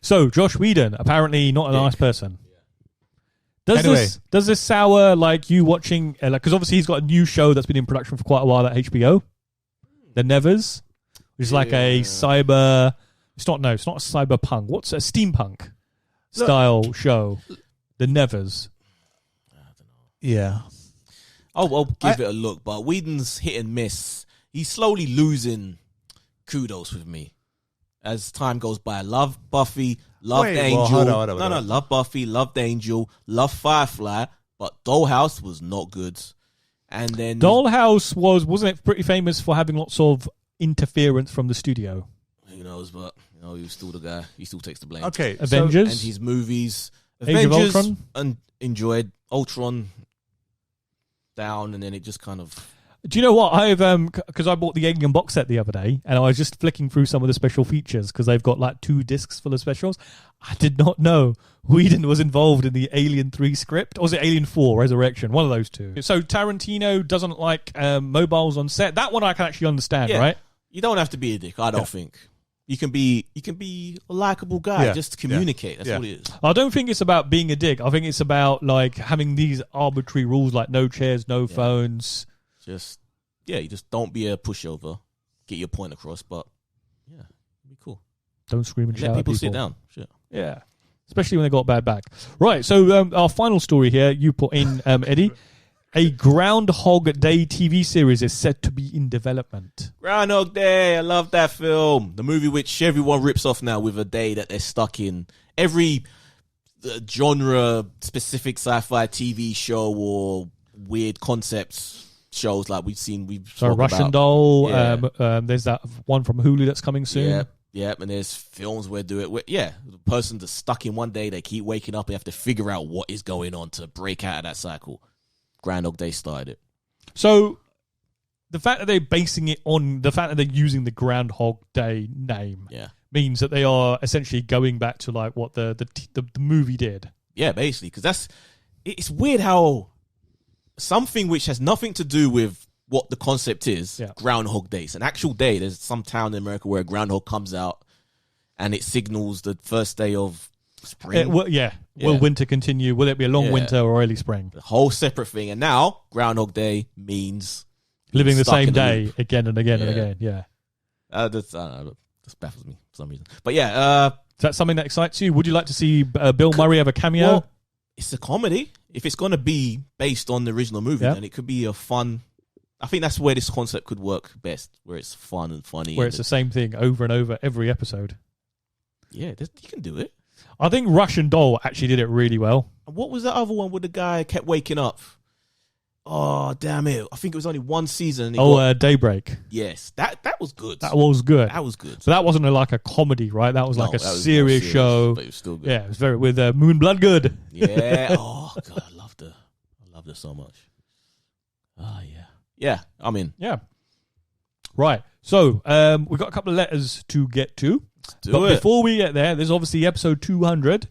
So Josh Whedon, apparently not a nice person. Does this sour like you watching? Because obviously he's got a new show that's been in production for quite a while at HBO, The Nevers, which is like a cyber. It's not a cyberpunk. What's a steampunk style show? The Nevers. I don't know. Yeah. I'll give it a look, but Whedon's hit and miss. He's slowly losing kudos with me as time goes by. Love Buffy, loved Angel. Hold on. Love Buffy, loved Angel, love Firefly, but Dollhouse was not good. And then Dollhouse wasn't it pretty famous for having lots of interference from the studio? Who knows, but he was still the guy. He still takes the blame. Okay, Avengers and his movies. Age of Ultron? And enjoyed Ultron down, and then it just kind of. Do you know what I've because I bought the Alien box set the other day, and I was just flicking through some of the special features because they've got like 2 discs full of specials. I did not know Whedon was involved in the Alien 3 script, or was it Alien 4 Resurrection? One of those two. So Tarantino doesn't like mobiles on set. That one I can actually understand, right? You don't have to be a dick. I don't think. You can be a likable guy. Just communicate. That's what it is. I don't think it's about being a dick. I think it's about like having these arbitrary rules, like no chairs, no phones. You just don't be a pushover. Get your point across, but it'd be cool. Don't scream and shout let at people. Sit down. Shit. Yeah, especially when they got bad back. Right. So our final story here, you put in Eddie. A Groundhog Day TV series is set to be in development. Groundhog Day, I love that film. The movie which everyone rips off now with a day that they're stuck in. Every genre-specific sci-fi TV show or weird concepts shows like we've spoken Russian about. Doll. There's that one from Hulu that's coming soon. Yep. And there's films where the person that's stuck in one day, they keep waking up and have to figure out what is going on to break out of that cycle. Groundhog Day started it. So the fact that they're basing it on the fact that they're using the Groundhog Day name means that they are essentially going back to like what the movie did. Yeah, basically, because it's weird how something which has nothing to do with what the concept is, Groundhog Day. It's an actual day. There's some town in America where a groundhog comes out and it signals the first day of spring. Will winter continue? Will it be a long winter or early spring? The whole separate thing. And now Groundhog Day means living the same day again and again and again. Yeah. That baffles me for some reason. But is that something that excites you? Would you like to see Bill Murray have a cameo? Well, it's a comedy. If it's going to be based on the original movie, then it could be a fun. I think that's where this concept could work best, where it's fun and funny. Where it's the same thing over and over every episode. Yeah, you can do it. I think Russian Doll actually did it really well. And what was the other one where the guy kept waking up? Oh, damn it. I think it was only one season. Daybreak. Yes, that was good. That was good. That was good. So that wasn't like a comedy, right? That was like a serious show. But it was still good. Yeah, it was very with Moon Bloodgood. Yeah. Oh, God, I loved her so much. Oh, yeah. Yeah, I'm in. Yeah. Right. So we've got a couple of letters to get to. Before we get there, there's obviously episode 200.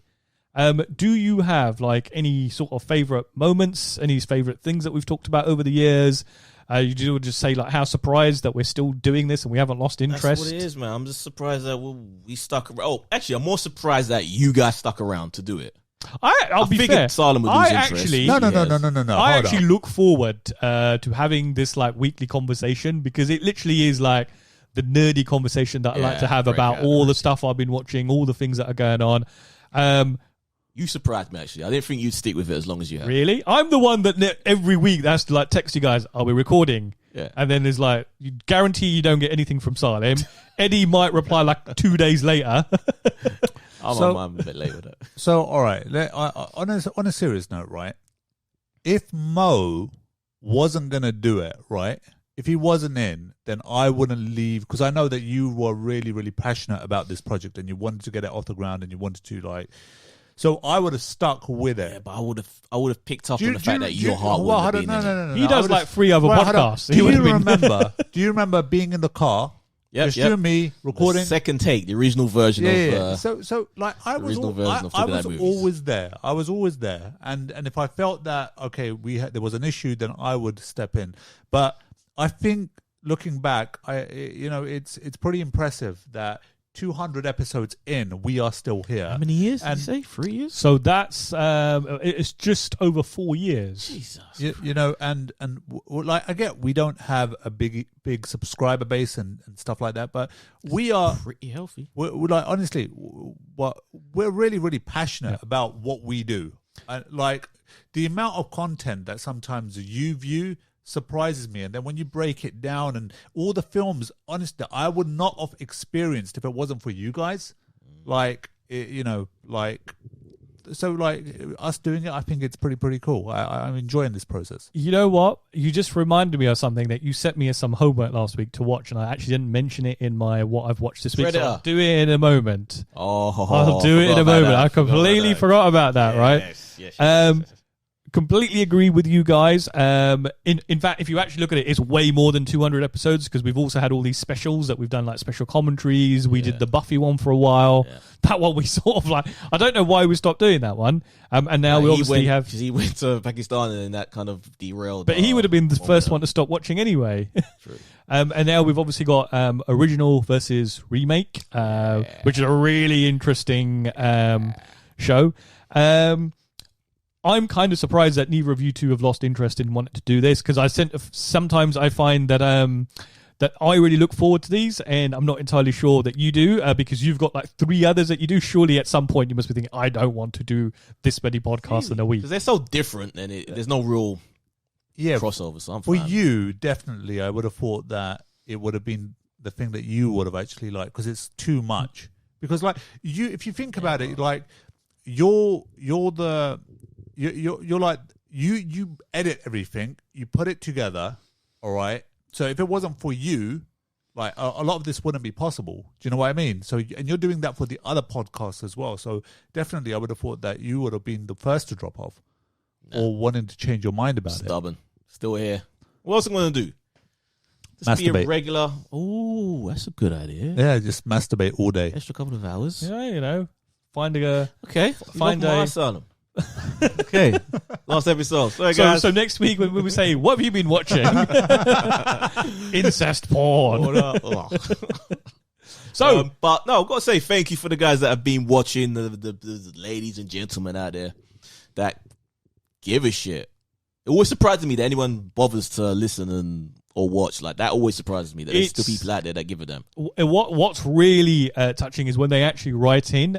Do you have like any sort of favorite moments, any favorite things that we've talked about over the years? You do just say like how surprised that we're still doing this and we haven't lost interest. That's what it is, man. I'm just surprised that we stuck around. Oh, actually, I'm more surprised that you guys stuck around to do it. I'll be fair. Salem would lose interest. Actually, No. I actually look forward to having this like weekly conversation because it literally is like the nerdy conversation that I like to have about all the stuff I've been watching, all the things that are going on. You surprised me, actually. I didn't think you'd stick with it as long as you have. Really? I'm the one that every week has to like text you guys, are we recording? Yeah. And then there's like, you guarantee you don't get anything from Salem. Eddie might reply like 2 days later. I'm a bit late with it. So, all right. On a serious note, right? If Mo wasn't going to do it, right? If he wasn't in, then I wouldn't leave because I know that you were really, really passionate about this project and you wanted to get it off the ground and you wanted to like. So I would have stuck with it. Yeah, but I would have picked up on the fact that your heart wouldn't have been in it. No. He does like 3 other podcasts. Do you remember being in the car? Just you and me recording. The second take, the original version of. So like I was Movies. always there. I was always there, and if I felt that okay, there was an issue, then I would step in. But I think looking back, it's pretty impressive that 200 episodes in, we are still here. How many years did you say? 3 years? So that's it's just over 4 years. Jesus. And like I get we don't have a big subscriber base and stuff like that, but we are pretty healthy. We're like honestly, we're really really passionate about what we do. Like the amount of content that sometimes you view surprises me, and then when you break it down and all the films, honestly, I would not have experienced if it wasn't for you guys. Like so like us doing it, I think it's pretty cool. I'm enjoying this process. You know what? You just reminded me of something that you sent me as some homework last week to watch, and I actually didn't mention it in my what I've watched this week. So I'll do it in a moment. I'll do it in a moment. I completely forgot about that. Right? Yes. Completely agree with you guys. In fact, if you actually look at it, it's way more than 200 episodes because we've also had all these specials that we've done, like special commentaries. We did the Buffy one for a while. Yeah. That one we sort of like. I don't know why we stopped doing that one. And now we obviously have because he went to Pakistan and that kind of derailed. But he would have been the first one to stop watching anyway. True. And now we've obviously got original versus remake, which is a really interesting show. I'm kind of surprised that neither of you two have lost interest in wanting to do this because sometimes I find that that I really look forward to these, and I'm not entirely sure that you do because you've got like 3 others that you do. Surely at some point you must be thinking, I don't want to do this many podcasts in a week because they're so different, and there's no real crossover. So for you, definitely, I would have thought that it would have been the thing that you would have actually liked because it's too much. Because like if you think about it, like you're like you edit everything, you put it together, all right? So if it wasn't for you, like a lot of this wouldn't be possible. Do you know what I mean? So and you're doing that for the other podcasts as well. So definitely I would have thought that you would have been the first to drop off or wanting to change your mind about it. Stubborn. Still here. What else am I going to do? Just masturbate. Be a regular. Oh, that's a good idea. Yeah, just masturbate all day. Extra couple of hours. Yeah, find a asylum. Okay, last episode. Sorry, so, guys. So next week when we say, what have you been watching? Incest porn. So, but no, I've got to say thank you for the guys that have been watching, the ladies and gentlemen out there that give a shit. It always surprises me that anyone bothers to listen or watch. Like that always surprises me that there's still people out there that give a damn. What's really touching is when they actually write in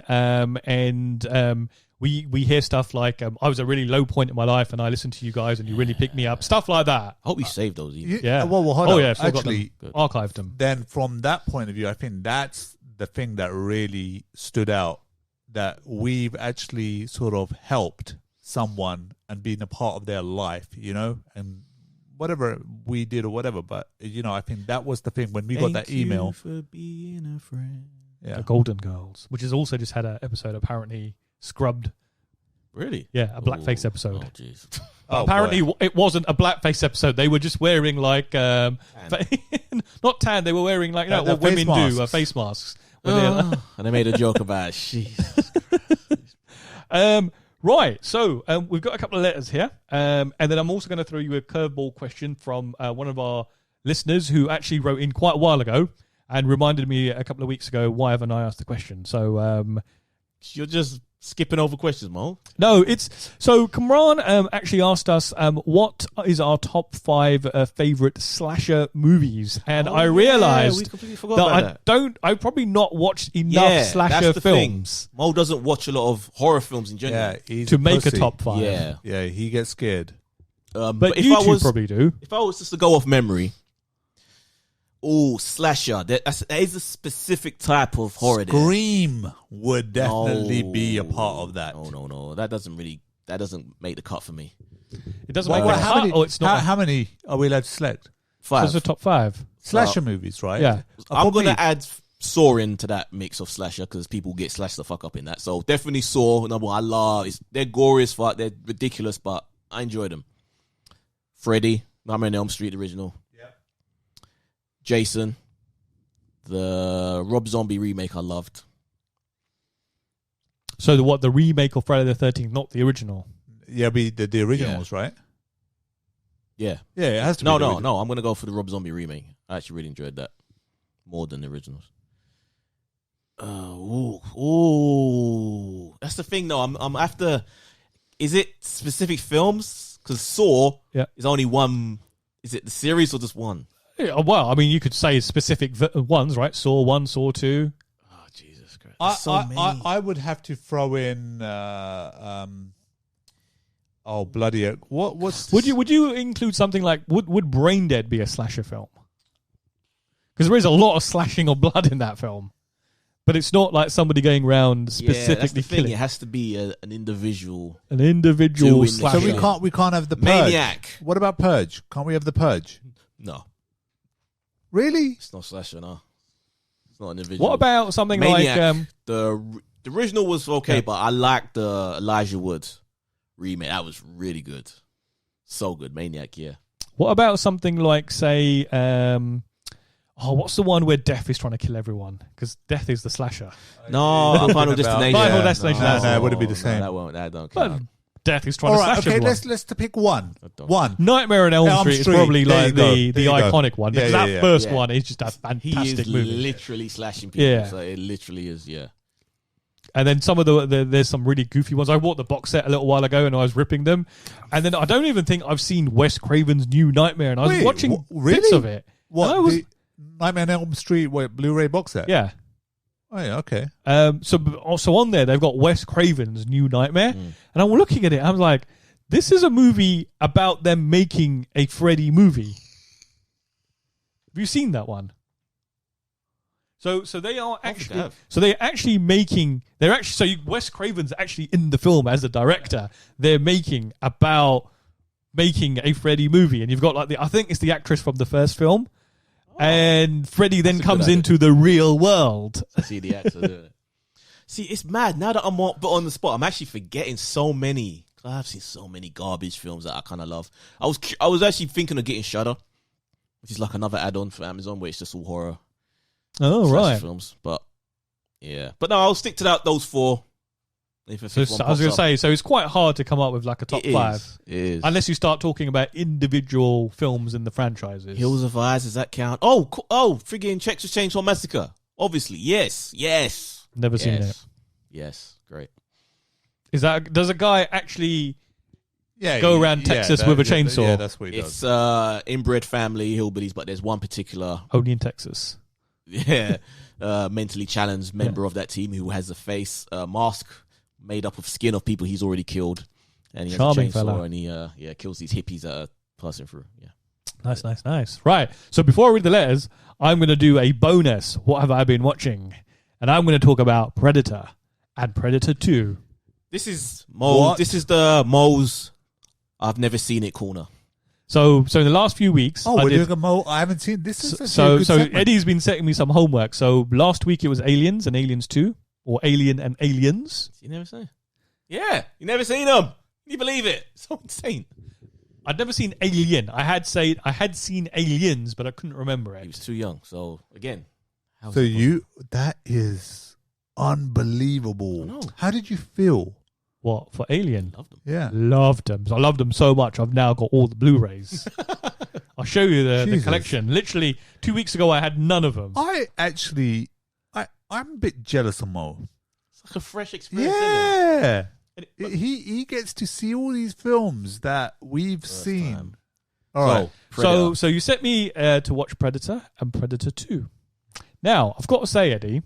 we hear stuff like I was at a really low point in my life and I listened to you guys and you really picked me up, stuff like that. I hope you saved those. Well, hold on. Yeah, actually archived them. Then from that point of view, I think that's the thing that really stood out, that we've actually sort of helped someone and been a part of their life, and whatever we did or whatever. But I think that was the thing when we got that email. Thank you for being a friend. Yeah, the Golden Girls, which has also just had an episode apparently scrubbed. Really? Yeah, a blackface episode. Oh, jeez. Apparently, it wasn't a blackface episode. They were just wearing like not tan. They were wearing like what women do, face masks. And they made a joke about it. Jesus. Right, so we've got a couple of letters here, and then I'm also going to throw you a curveball question from one of our listeners who actually wrote in quite a while ago and reminded me a couple of weeks ago, why haven't I asked the question? So You're just skipping over questions, Mo. no, it's so Kamran actually asked us what is our top 5 favorite slasher movies, and I realized we completely forgot about that. I've probably not watched enough slasher that's the films thing. Mo doesn't watch a lot of horror films in general. Yeah, he's to a make pussy. a top 5. Yeah. Yeah, he gets scared. But if you I two was probably do. if I was just to go off memory, slasher. That is a specific type of horror. Scream would definitely be a part of that. No. That doesn't make the cut for me. It doesn't make the cut, or it's not. How many are we allowed to select? 5. It's a top 5. Slasher movies, right? Yeah. I'm going to add Saw into that mix of slasher because people get slashed the fuck up in that. So definitely Saw. Number one, I love. They're gory as fuck. They're ridiculous, but I enjoy them. Freddy, Nightmare on Elm Street, the original. Jason, the Rob Zombie remake I loved. So the remake of Friday the 13th, not the original. Yeah, the originals, right? Yeah. Yeah, it has to be. No. the original. I'm going to go for the Rob Zombie remake. I actually really enjoyed that more than the originals. That's the thing, though. I'm after. Is it specific films? Because Saw is only one. Is it the series or just one? Yeah, well, I mean, you could say specific ones, right? Saw 1, Saw 2. Oh, Jesus Christ. So many. I would have to throw in. Oh bloody! What's Would you include something like would Brain Dead be a slasher film? Because there is a lot of slashing of blood in that film, but it's not like somebody going around specifically that's the thing. killing. It has to be an individual. An individual Doing slasher. So we can't have the Purge. Maniac. What about Purge? Can't we have the Purge? No, Really? it's not slasher. No, it's not an individual. What about something Maniac? like The original was okay, but I liked the Elijah Wood remake. That was really good. So good. Maniac, yeah. what about something like, say, what's the one where Death is trying to kill everyone? Because Death is the slasher. No, Final Destination. Final Destination, No, that's it wouldn't be the same. That don't But count. Death is trying All to right, slash okay. everyone. Let's pick one. don't. One. Nightmare on Elm Street is probably There like you go. the There you go. iconic one. Because Yeah, that yeah. first Yeah. one is just a He fantastic is movie. literally slashing people. Yeah. So it literally is, yeah. And then some of there's some really goofy ones. I bought the box set a little while ago and I was ripping them. And then I don't even think I've seen Wes Craven's New Nightmare. And I was watching really? bits of it. What? And I was, The Nightmare on Elm Street Blu-ray box set? yeah. Oh yeah. Okay. So also on there, they've got Wes Craven's New Nightmare. And I'm looking at it. I was like, this is a movie about them making a Freddy movie. Have you seen that one? So they are actually Wes Craven's actually in the film as a director. They're making a Freddy movie, and you've got like I think it's the actress from the first film, and Freddy then comes into the real world. See the actor doing it. See, it's mad. Now that I'm on the spot, I'm actually forgetting so many. I've seen so many garbage films that I kind of love. I was actually thinking of getting Shudder, which is like another add-on for Amazon where it's just all horror. Oh right. Films, but yeah, but no, I'll stick to those 4. If So I was going to say, so it's quite hard to come up with like a top 5, It is. unless you start talking about individual films in the franchises. Hills of Eyes, does that count? Friggin' Texas Chainsaw Massacre. Obviously, yes. Never seen it. Yes, great. Does a guy actually Yeah. go around Texas with a chainsaw? Yeah, that's what he does. It's inbred family hillbillies, but there's one particular Only in Texas. mentally challenged member of that team who has a face mask made up of skin of people he's already killed, and he Charming has a chainsaw fella. and he kills these hippies that are passing through. Yeah, Nice. Right. So before I read the letters, I'm going to do a bonus. What have I been watching? And I'm going to talk about Predator and Predator 2. this is Mo. What? This is the Mo's I've never seen it corner. So in the last few weeks, Oh, I we're did. doing a Mo. I haven't seen this. Is actually a So good segment. Eddie's been setting me some homework. So last week it was Aliens and Aliens 2, or Alien and Aliens. You never seen? Yeah, you never seen them. Can you believe it? So insane. I'd never seen Alien. I had seen Aliens, but I couldn't remember He was it. too young. So again, how's So it possible? that is unbelievable. I know. How did you feel What, for Alien? Loved them. Yeah. Loved them. I loved them so much. I've now got all the Blu-rays. I'll show you the Jesus. collection. Literally 2 weeks ago, I had none of them. I'm a bit jealous of Mo. It's like a fresh experience. Isn't it? Yeah. He gets to see all these films that we've First seen. time. All right. So you sent me to watch Predator and Predator 2. Now, I've got to say, Eddie,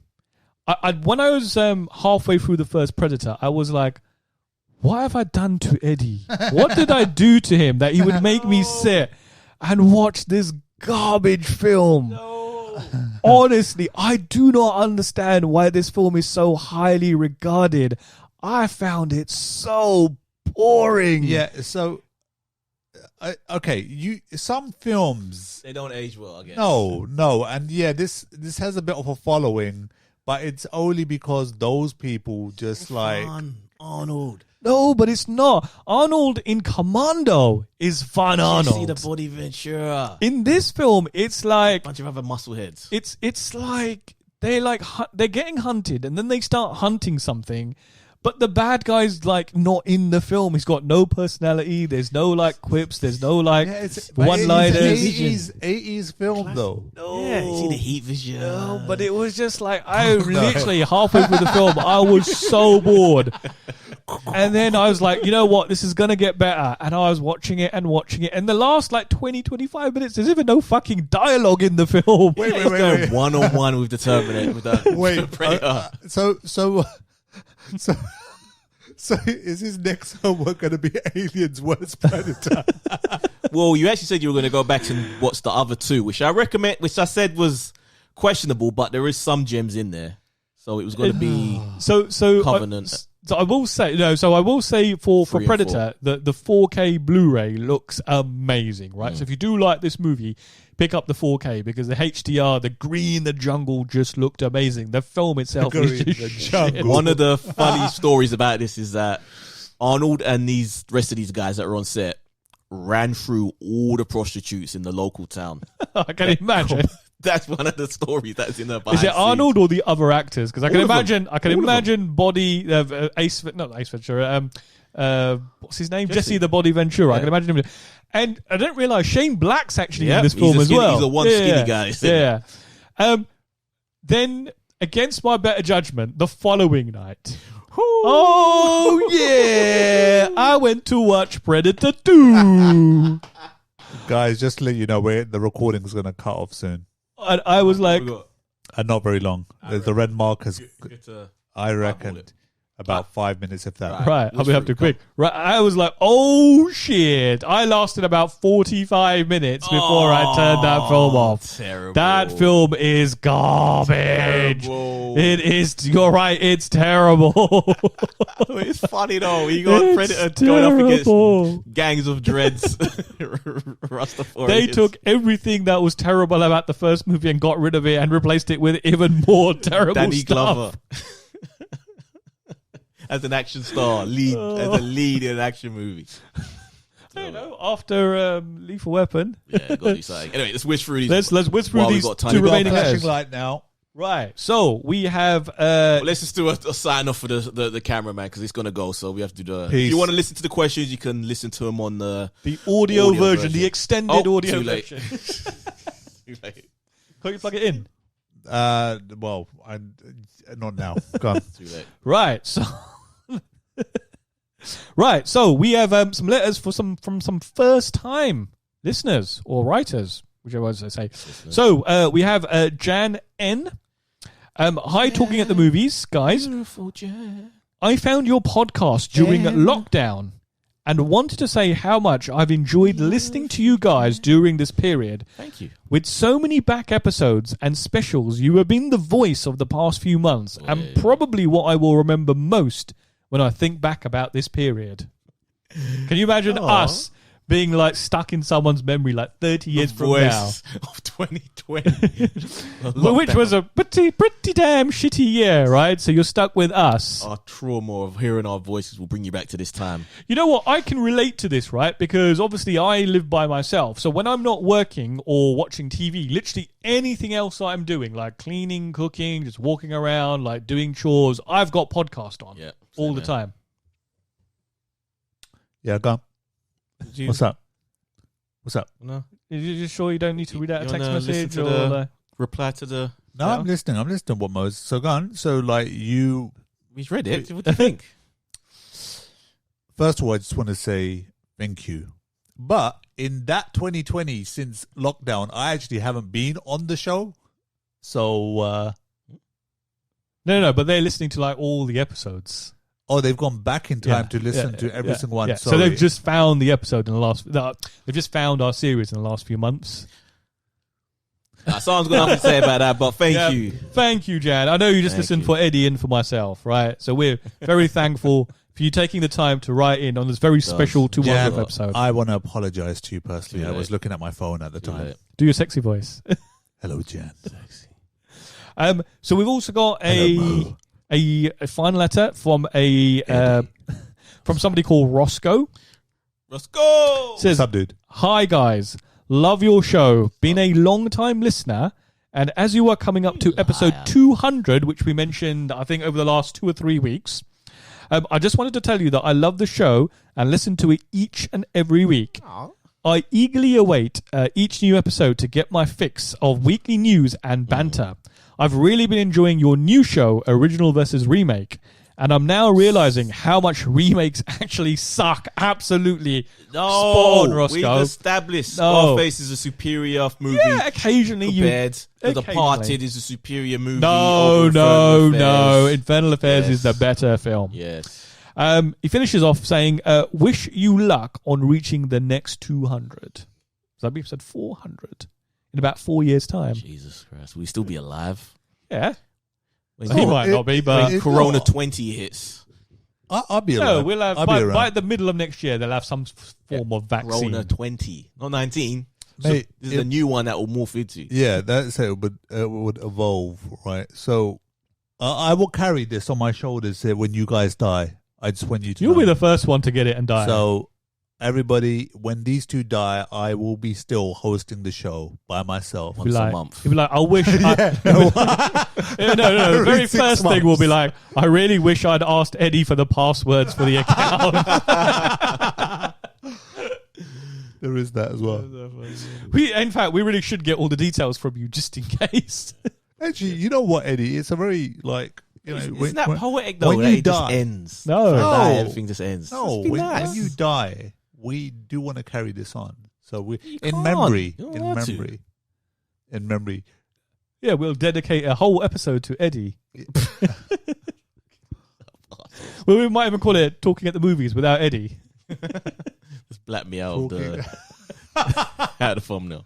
when I was halfway through the first Predator, I was like, what have I done to Eddie? What did I do to him that he would make me sit and watch this garbage film? No. Honestly, I do not understand why this film is so highly regarded. I found it so boring. Yeah. So, okay, some films. They don't age well, I guess. No, and yeah, this has a bit of a following, but it's only because those people just like. Fun. Arnold. No, but it's not. Arnold in Commando is fun Arnold. See the body Ventura. In this film, it's like Bunch of other muscle heads. it's like they're getting hunted, and then they start hunting something, but the bad guy's like not in the film. He's got no personality. There's no like quips. There's no like one-liners. 80s film though. No. Yeah, you see the heat vision. No, but it was just like I literally halfway through the film, I was so bored. And then I was like, you know what? This is going to get better. And I was watching it. And the last like 20, 25 minutes, there's even no fucking dialogue in the film. Wait. One-on-one with the Terminator. With the Predator. So is his next homework going to be Aliens vs Predator? Well, you actually said you were going to go back and watch the other two, which I recommend, which I said was questionable, but there is some gems in there. So it was going to be Covenant. I will say for Three and Predator, the 4K Blu-ray looks amazing, right? So if you do like this movie, pick up the 4K because the HDR, the green, the jungle just looked amazing. The film itself is just shit. One of the funny stories about this is that Arnold and these rest of these guys that are on set ran through all the prostitutes in the local town. I can imagine. That's one of the stories that's in the Is it Arnold or the other actors? Because I can All of imagine. them. I can All of imagine Body not Ace Ventura. What's his name? Jesse the Body Ventura. I can imagine him. And I didn't realize Shane Black's actually in this film as well. He's a skinny guy. Yeah. Then, against my better judgment, the following night. Oh yeah! I went to watch Predator 2. Guys, just to let you know, the recording's going to cut off soon. And I was like, not very long. The red mark has, I reckon, it. about 5 minutes, if that. right, I'll be up to quick. Right, I was like, oh shit! I lasted about 45 minutes before I turned that film off. Terrible. That film is garbage. Terrible. It is. You're right. It's terrible. It's funny though. You got Predator going up against gangs of dreads. Rastafarians. They took everything that was terrible about the first movie and got rid of it and replaced it with even more terrible Danny stuff. Glover. As an action star, as a lead in an action movie. You know, after Lethal Weapon. Yeah, got to do something. Anyway, let's whiz through these. Let's whiz through while these we've got time. two We've got remaining Flashing airs. light now. Right. So we have. Well, let's just do a sign off for the cameraman because it's gonna go. So we have to do the. Peace. If you want to listen to the questions, you can listen to them on the audio version, the extended audio too late. version. Too late. Can't you plug it in? Well, not now. Go on. Too late. Right. So. Right, so we have some letters from some first-time listeners or writers, whichever ones I say. Listeners. So we have Jan N. Hi, Talking at the Movies, guys. Beautiful Jan. I found your podcast during lockdown and wanted to say how much I've enjoyed listening to you guys during this period. Thank you. With so many back episodes and specials, you have been the voice of the past few months and probably what I will remember most when I think back about this period. Can you imagine us being like stuck in someone's memory like 30 years from now? Of 2020. Which was a pretty damn shitty year, right? So you're stuck with us. Our trauma of hearing our voices will bring you back to this time. You know what? I can relate to this, right? Because obviously I live by myself. So when I'm not working or watching TV, literally anything else I'm doing, like cleaning, cooking, just walking around, like doing chores, I've got podcast on all the time. Yeah, go on. What's up? What's up? No, You sure you don't need to read out a You text wanna listen message to or the- reply to the. No, I'm listening. I'm listening to what Mo's. So go on. So like you. We've read it. What do you think? First of all, I just want to say thank you. But in that 2020, since lockdown, I actually haven't been on the show. So, No, but they're listening to like all the episodes. they've gone back in time Yeah, to listen yeah, to every yeah, single one. yeah. So Sorry. they've just found the episode in the last. They've just found our series in the last few months. That's all I was going to have to say about that, but thank you. Thank you, Jan. I know you just Thank listened you. for Eddie and for myself, right? So we're very thankful for you taking the time to write in on this very special 2 Jan, month episode. I want to apologize to you personally. Too I was late. looking at my phone at the Too time. late. Do your sexy voice. Hello, Jan. So we've also got Hello, a final letter from from somebody called Roscoe. Let's go. Says, What's up, dude? "Hi guys, love your show. Been a long time listener, and as you are coming up to episode 200, which we mentioned, I think over the last 2 or 3 weeks, I just wanted to tell you that I love the show and listen to it each and every week. I eagerly await each new episode to get my fix of weekly news and banter. I've really been enjoying your new show, Original versus Remake, and I'm now realizing how much remakes actually suck. Absolutely. No, Spot on, Roscoe. we've established No. Scarface is a superior movie. Yeah, occasionally you... compared to The occasionally. Departed is a superior movie. No. over Infernal Affairs. Infernal Affairs is the Yes. better film. Yes. He finishes off saying, wish you luck on reaching the next 200. So that'll be episode 400 in about 4 years' time. Jesus Christ, will we still be alive? Yeah. When He might not be, but... It's Corona not. 20 hits. I'll be No, around. we'll have I'll be around. by the middle of next year. They'll have some form of vaccine. Corona 20, not 19. So Mate, this is a new one that will morph into. Yeah, that's it. But it would evolve, right? So I will carry this on my shoulders when you guys die. I just want you to You'll know. be the first one to get it and die. So everybody, when these two die, I will be still hosting the show by myself. Once a month. He'll be like, I wish. No. The very Every 6 first thing will be months. like, I really wish I'd asked Eddie for the passwords for the account. There is that as well. In fact, we really should get all the details from you just in case. Actually, you know what, Eddie? It's a very Isn't that poetic though? when That you it just die- ends. No. When I die, No. everything just ends. No, Just be when nice. you die, we do want to carry this on. So we You in can't. memory, You don't in want to. memory, in memory. Yeah, we'll dedicate a whole episode to Eddie. Well, we might even call it Talking at the Movies without Eddie. Just black me out of the out of the thumbnail.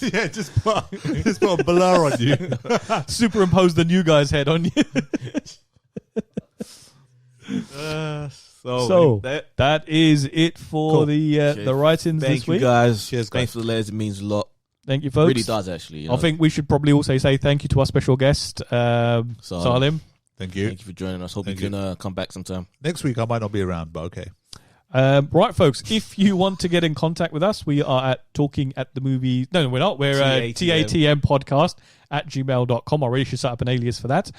Yeah, just put a blur on you. Superimpose the new guy's head on you. So that is it for Cool. the write-ins Thank this you week. guys. Cheers, guys. Thanks for the letters. It means a lot. Thank you, folks. Really does actually. You know. I think we should probably also say thank you to our special guest, Salim. Thank you. Thank you for joining us. Hope Thank you can come back sometime. Next week I might not be around, but okay. Right, folks, if you want to get in contact with us, we are at Talking at the Movies. No, we're not. We're TATM podcast at gmail.com. I really should set up an alias for that.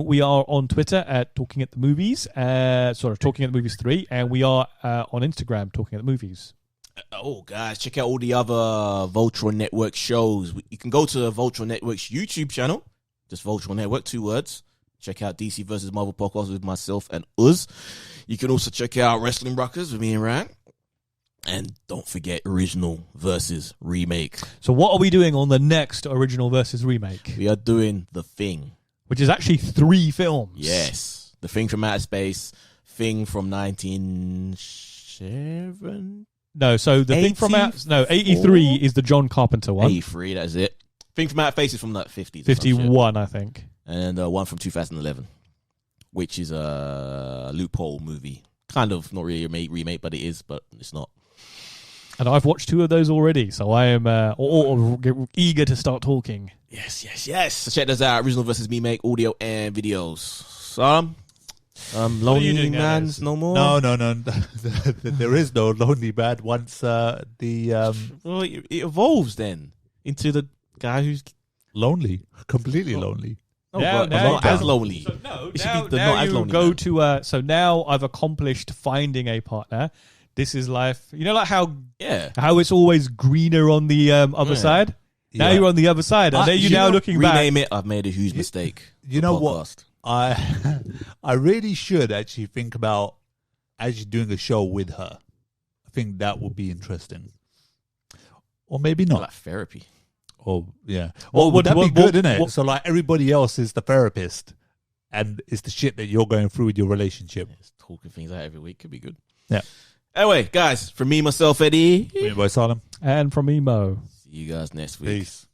We are on Twitter at Talking at the Movies. Talking at the Movies 3. And we are on Instagram, Talking at the Movies. Oh, guys, check out all the other Voltron Network shows. You can go to Voltron Network's YouTube channel. Just Voltron Network, 2 words. Check out DC vs. Marvel podcast with myself and Uz. You can also check out Wrestling Ruckers with me and Ryan. And don't forget Original versus Remake. So what are we doing on the next Original versus Remake? We are doing The Thing. Which is actually 3 films. Yes. The Thing from Outer Space. Thing from 1970. No, so the thing from 83 is the John Carpenter one. 83, that's it. Thing from Outer Space is from the 50s. 51, I think. And one from 2011, which is a loophole movie. Kind of not really a remake, but it is, but it's not. And I've watched 2 of those already, so I am eager to start talking. Yes. So check those out. Original versus Remake, audio and videos. So, Lonely doing now, Man's Liz? no more? No. There is no Lonely Man once Well, it evolves then into the guy who's lonely, completely lonely. not as lonely. No, No, It should now, be the now not as you lonely go man. to. So now I've accomplished finding a partner. This is life. You know, like how it's always greener on the other side. Now Yeah. you're on the other side, and then you're now looking back. Rename it. I've made a huge mistake. You know what? I really should actually think about actually doing a show with her. I think that would be interesting. Or maybe not. Like therapy. Or yeah. Well, Or would that be good, what- innit? So like everybody else is the therapist and it's the shit that you're going through with your relationship. Just talking things out every week could be good. Yeah. Anyway, guys, from me, myself, Eddie. Wait, Salem. And from emo. See you guys next week. Peace.